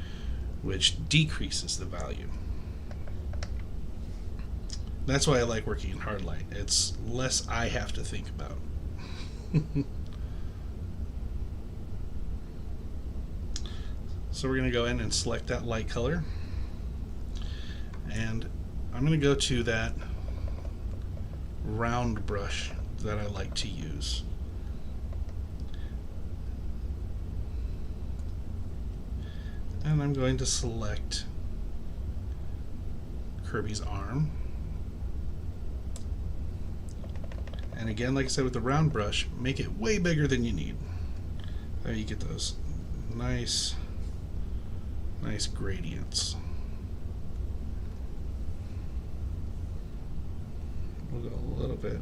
which decreases the value. That's why I like working in hard light. It's less I have to think about. So we're going to go in and select that light color. And I'm going to go to that round brush that I like to use. And I'm going to select Kirby's arm. And again, like I said with the round brush, make it way bigger than you need. There you get those nice gradients. We'll go a little bit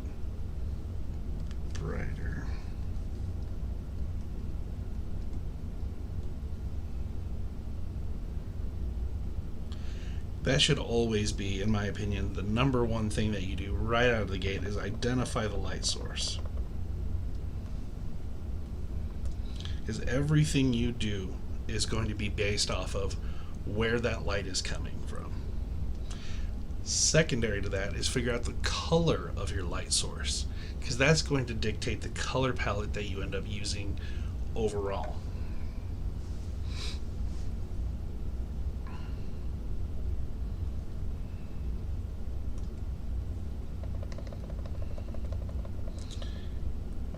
brighter. That should always be, in my opinion, the number one thing that you do right out of the gate is identify the light source. Because everything you do is going to be based off of where that light is coming from. Secondary to that is figure out the color of your light source, because that's going to dictate the color palette that you end up using overall.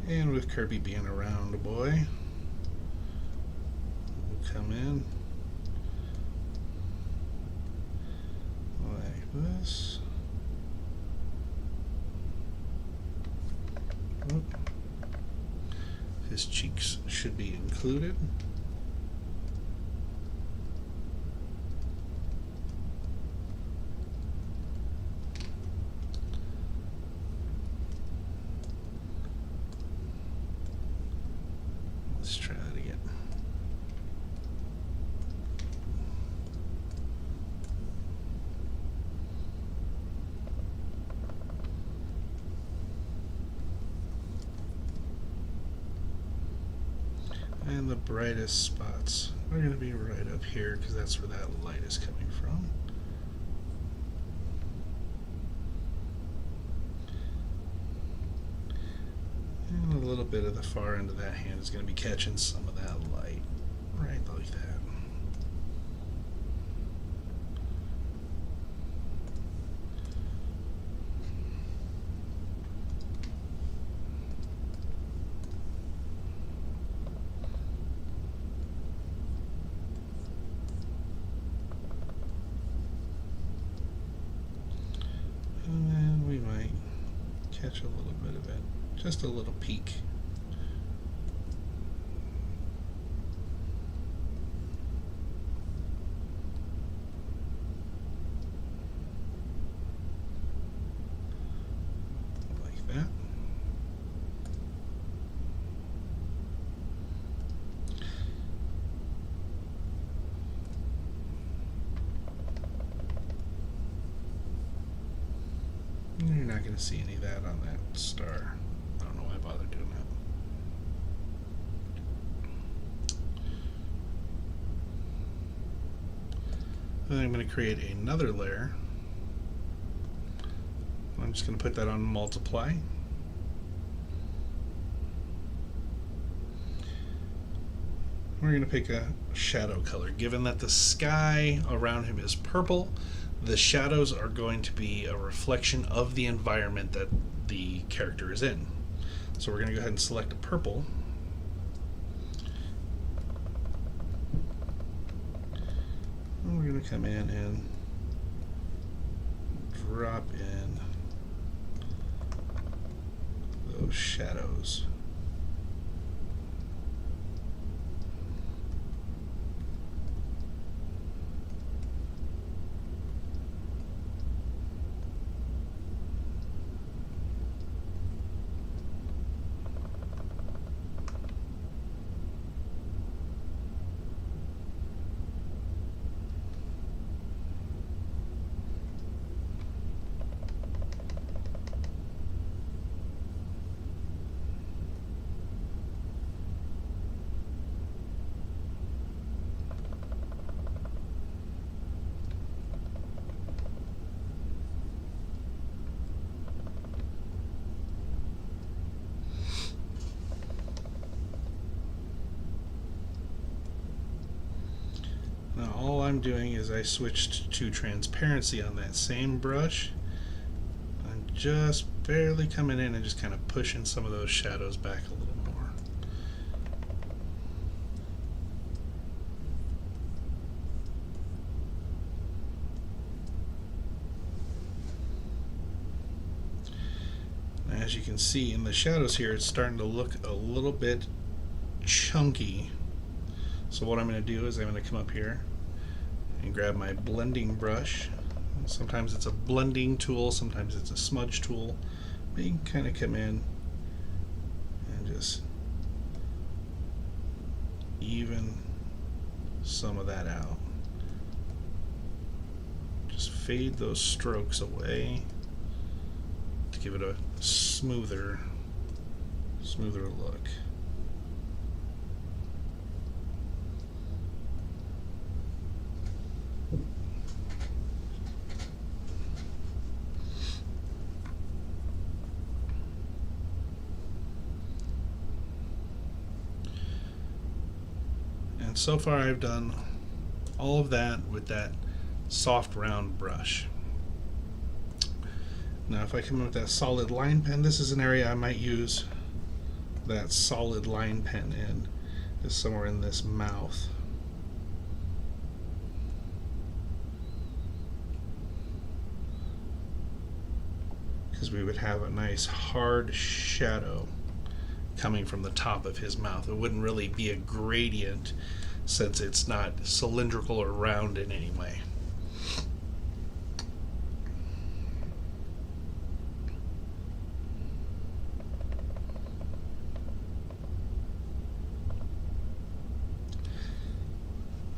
And with Kirby being a round boy, we'll come in like this. His cheeks should be included. Let's try that again. And the brightest spots are going to be right up here because that's where that light is coming from. And a little bit of the far end of that hand is going to be catching some of that light, right like that. And then we might catch a little bit of it, just a little peek. Like that. You're not going to see any of that on that star. I don't know why I bothered doing that. Then I'm going to create another layer. I'm just going to put that on multiply. We're going to pick a shadow color. Given that the sky around him is purple, the shadows are going to be a reflection of the environment that the character is in. So we're going to go ahead and select a purple. And we're going to come in and drop in those shadows. doing is I switched to transparency on that same brush. I'm just barely coming in and just kind of pushing some of those shadows back a little more. As you can see in the shadows here, it's starting to look a little bit chunky. So what I'm going to do is I'm going to come up here and grab my blending brush. Sometimes it's a blending tool, sometimes it's a smudge tool. But you can kind of come in and just even some of that out. Just fade those strokes away to give it a smoother look. And so far I've done all of that with that soft round brush. Now if I come in with that solid line pen, this is an area I might use that solid line pen in, is somewhere in this mouth. Because we would have a nice hard shadow coming from the top of his mouth. It wouldn't really be a gradient since it's not cylindrical or round in any way.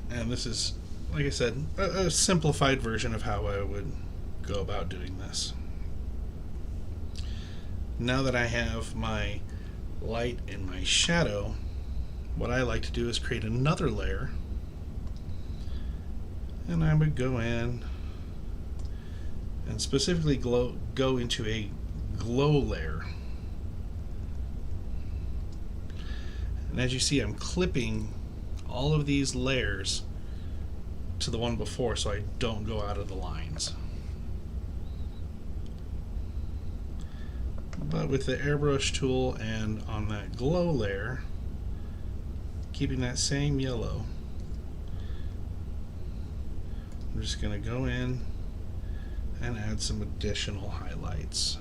And this is, like I said, a simplified version of how I would go about doing this. Now that I have my light and my shadow, what I like to do is create another layer, and I would go in and specifically go into a glow layer. And as you see, I'm clipping all of these layers to the one before so I don't go out of the lines. But with the airbrush tool and on that glow layer, keeping that same yellow, I'm just going to go in and add some additional highlights.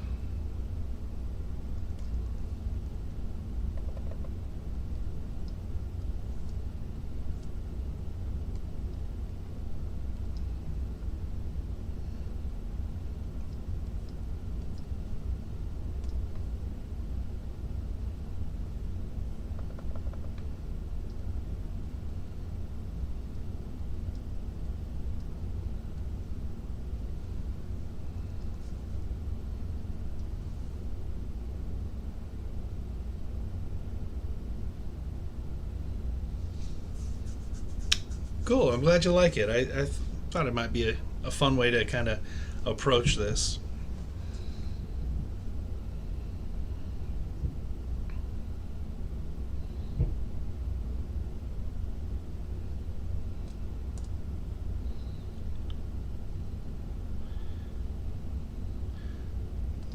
Cool, I'm glad you like it. I thought it might be a fun way to kind of approach this.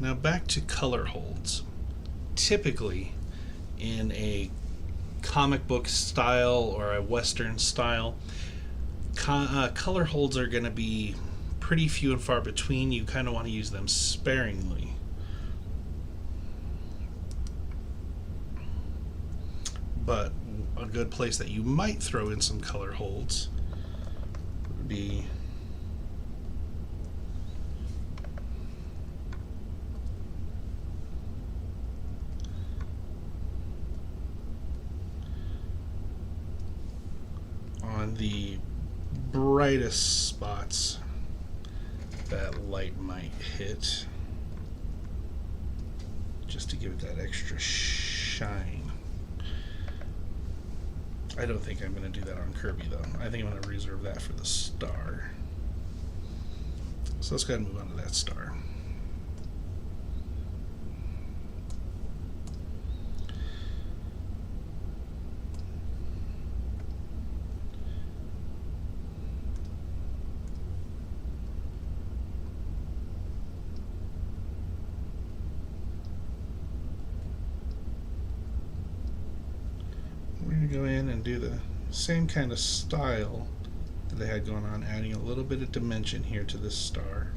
Now back to color holds. Typically, in a comic book style or a western style, color holds are going to be pretty few and far between. You kind of want to use them sparingly. But a good place that you might throw in some color holds would be on the brightest spots that light might hit, just to give it that extra shine. I don't think I'm going to do that on Kirby though. I think I'm going to reserve that for the star. So let's go ahead and move on to that star. and do the same kind of style that they had going on, adding a little bit of dimension here to this star.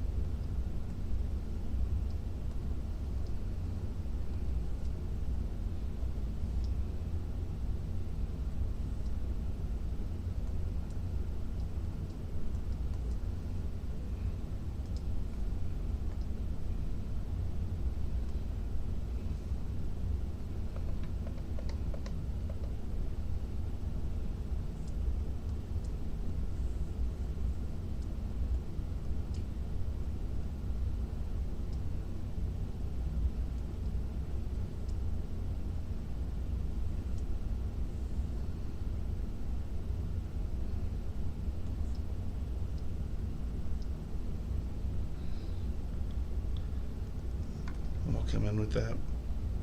We'll come in with that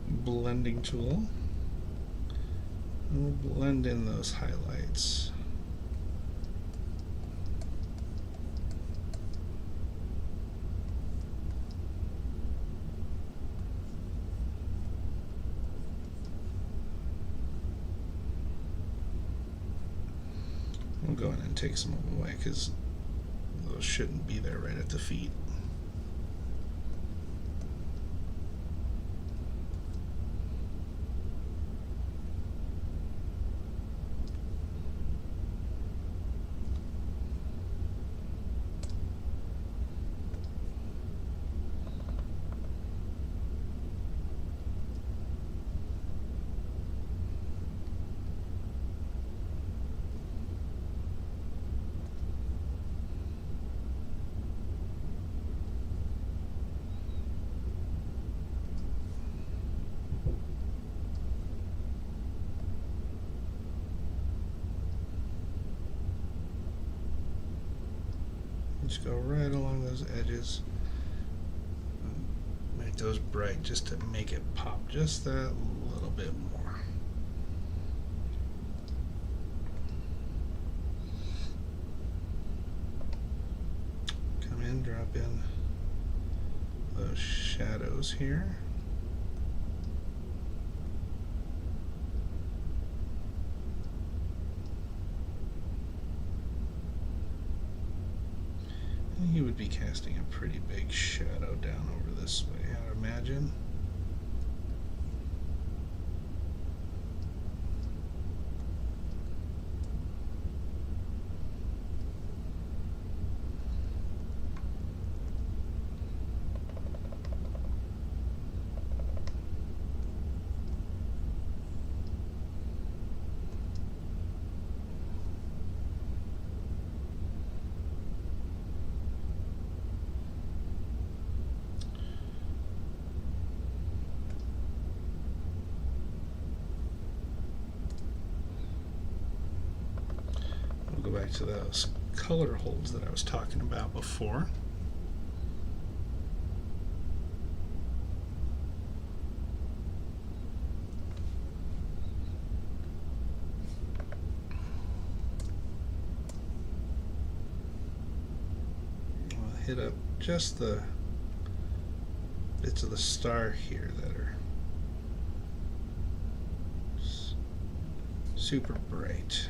blending tool and we'll blend in those highlights. We'll go in and take some of them away because those shouldn't be there right at the feet. Just go right along those edges. Make those bright just to make it pop just that little bit more. Come in, drop in those shadows here. He would be casting a pretty big shadow down over this way, I'd imagine. Go back to those color holds that I was talking about before. I'll hit up just the bits of the star here that are super bright.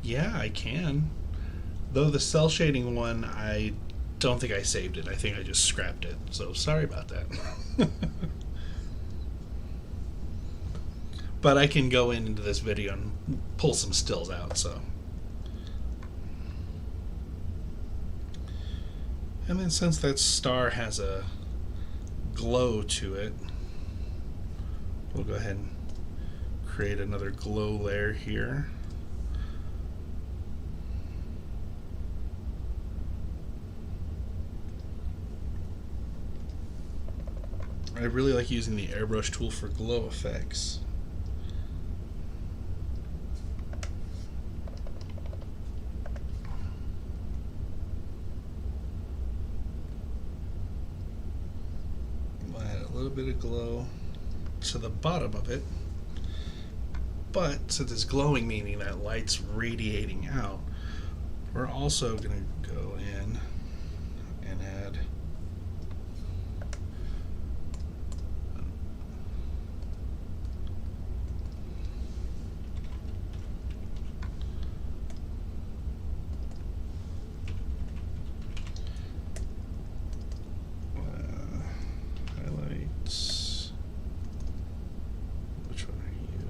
Yeah, I can. Though the cell shading one, I don't think I saved it. I think I just scrapped it. So sorry about that. But I can go into this video and pull some stills out, so. And then since that star has a glow to it, we'll go ahead and create another glow layer here. I really like using the airbrush tool for glow effects. of glow to the bottom of it. But since it's glowing, meaning that light's radiating out, we're also going to go in and add highlights. Which one are you?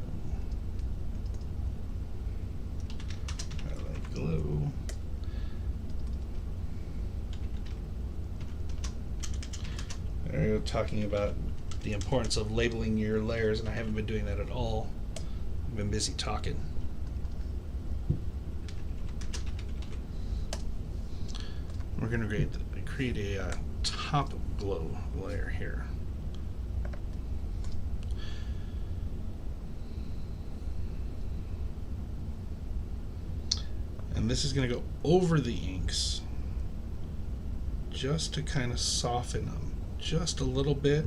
Highlight glow. They're talking about the importance of labeling your layers, and I haven't been doing that at all. I've been busy talking. We're going to create a top glow layer here. And this is going to go over the inks just to kind of soften them just a little bit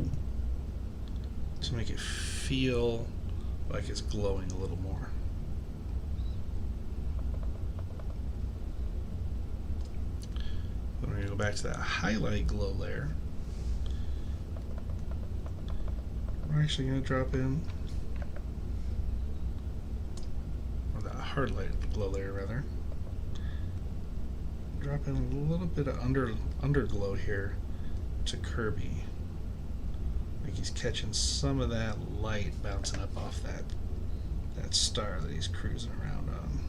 to make it feel like it's glowing a little more. Then we're going to go back to that highlight glow layer. We're actually going to drop in, or that hard light glow layer rather. Drop in a little bit of underglow here to Kirby. Like he's catching some of that light bouncing up off that star that he's cruising around on.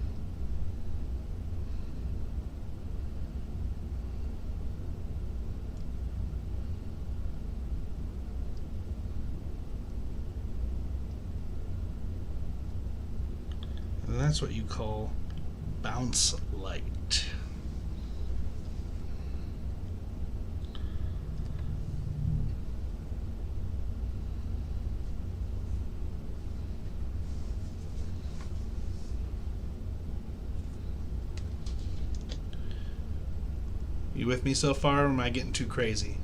And that's what you call bounce light. You with me so far, or am I getting too crazy?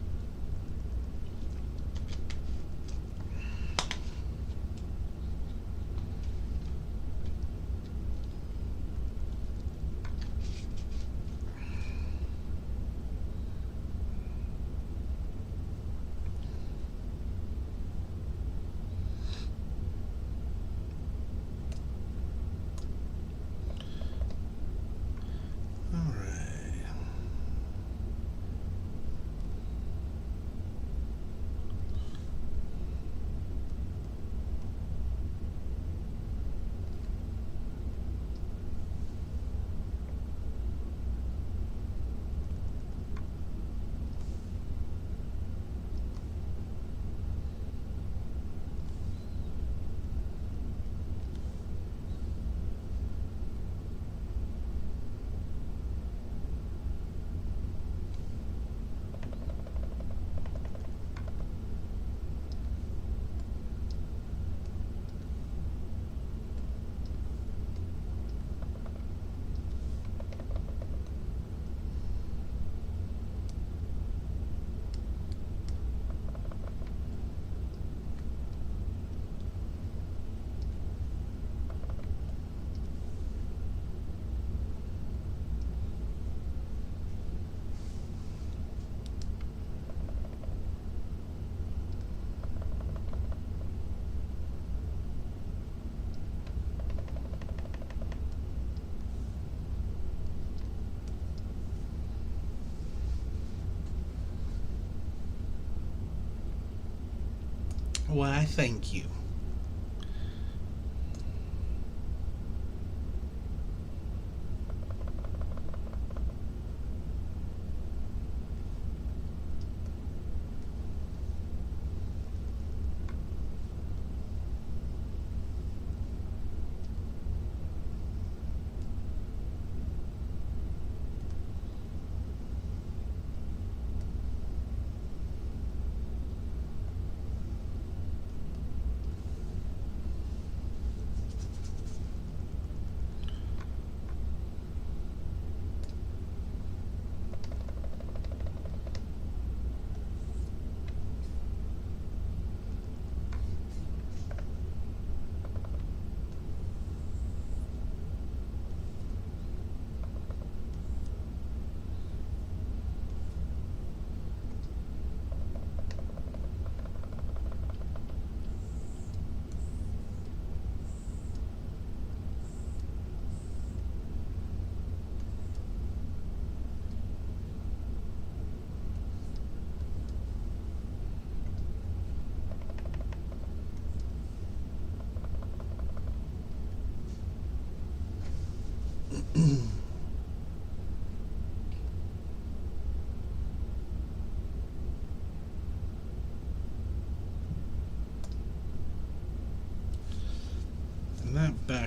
Why, thank you.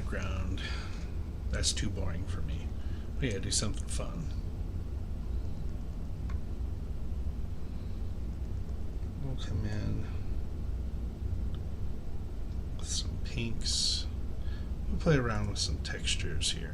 background. That's too boring for me. We gotta do something fun. We'll come in with some pinks. We'll play around with some textures here.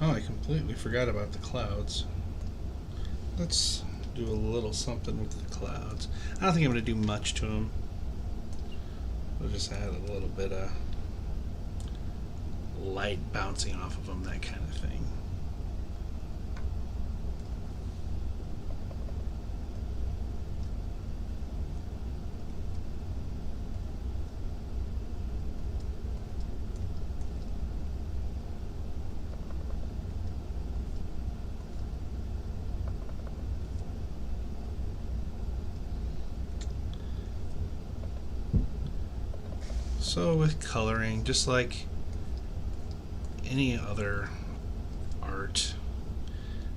Oh, I completely forgot about the clouds. Let's do a little something with the clouds. I don't think I'm going to do much to them. We'll just add a little bit of light bouncing off of them, that kind of thing. So with coloring, just like any other art,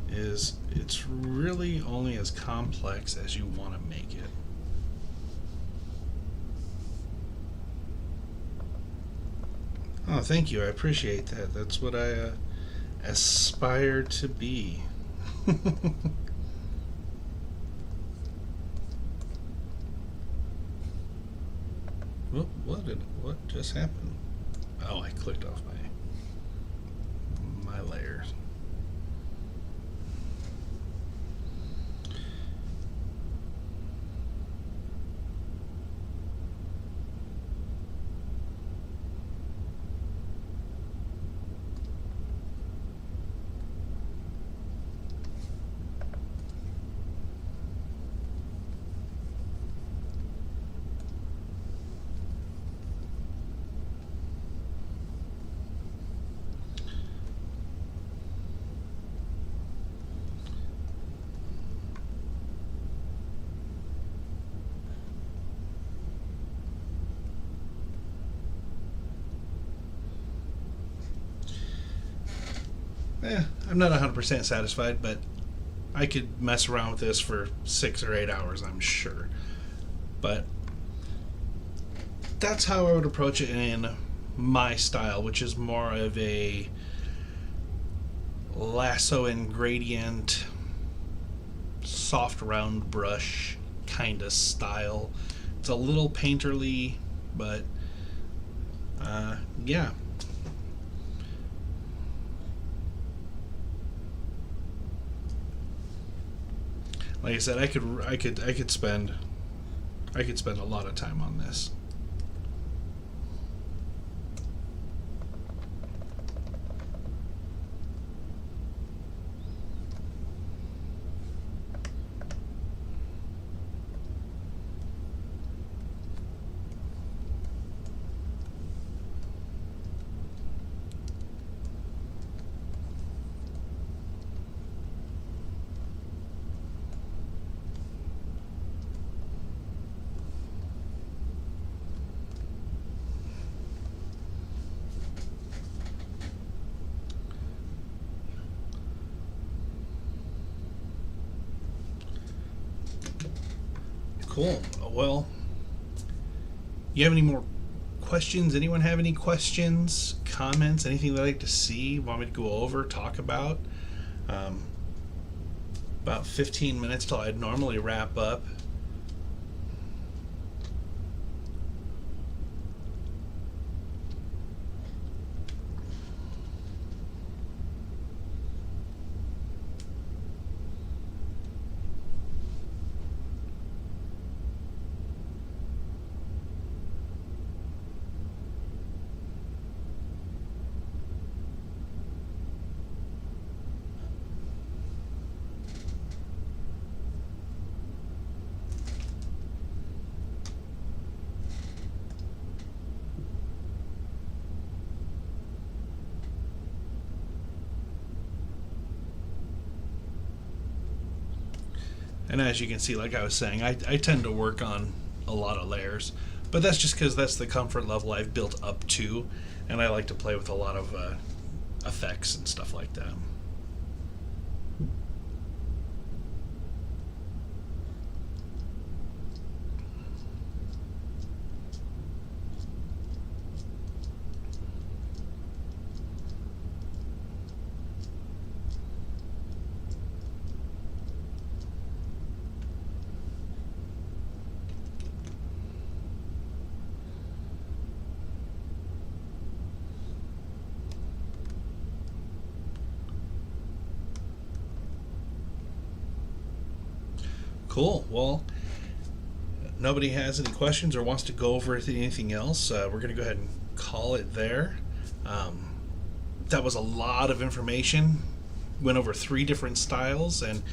it's really only as complex as you want to make it. Oh, thank you. I appreciate that. That's what I aspire to be. What just happened? Oh, I clicked off my layers. I'm not 100% satisfied, but I could mess around with this for 6 or 8 hours, I'm sure. But that's how I would approach it in my style, which is more of a lasso and gradient, soft round brush kind of style. It's a little painterly, but yeah. Like I said, I could spend a lot of time on this. Cool. Well, you have any more questions? Anyone have any questions, comments, anything they'd like to see, want me to go over, talk about? About 15 minutes till I'd normally wrap up. And as you can see, like I was saying, I tend to work on a lot of layers, but that's just because that's the comfort level I've built up to, and I like to play with a lot of effects and stuff like that. Cool. Well, nobody has any questions or wants to go over anything else, we're going to go ahead and call it there. Um, that was a lot of information. Went over 3 different styles, and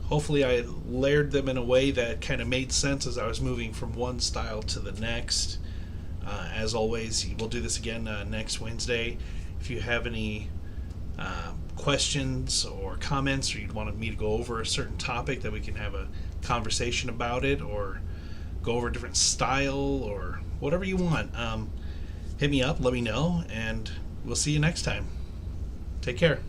hopefully I layered them in a way that kind of made sense as I was moving from one style to the next. As always, we'll do this again next Wednesday. If you have any questions or comments, or you'd want me to go over a certain topic that we can have a conversation about it, or go over a different style, or whatever you want, hit me up, let me know, and we'll see you next time. Take care.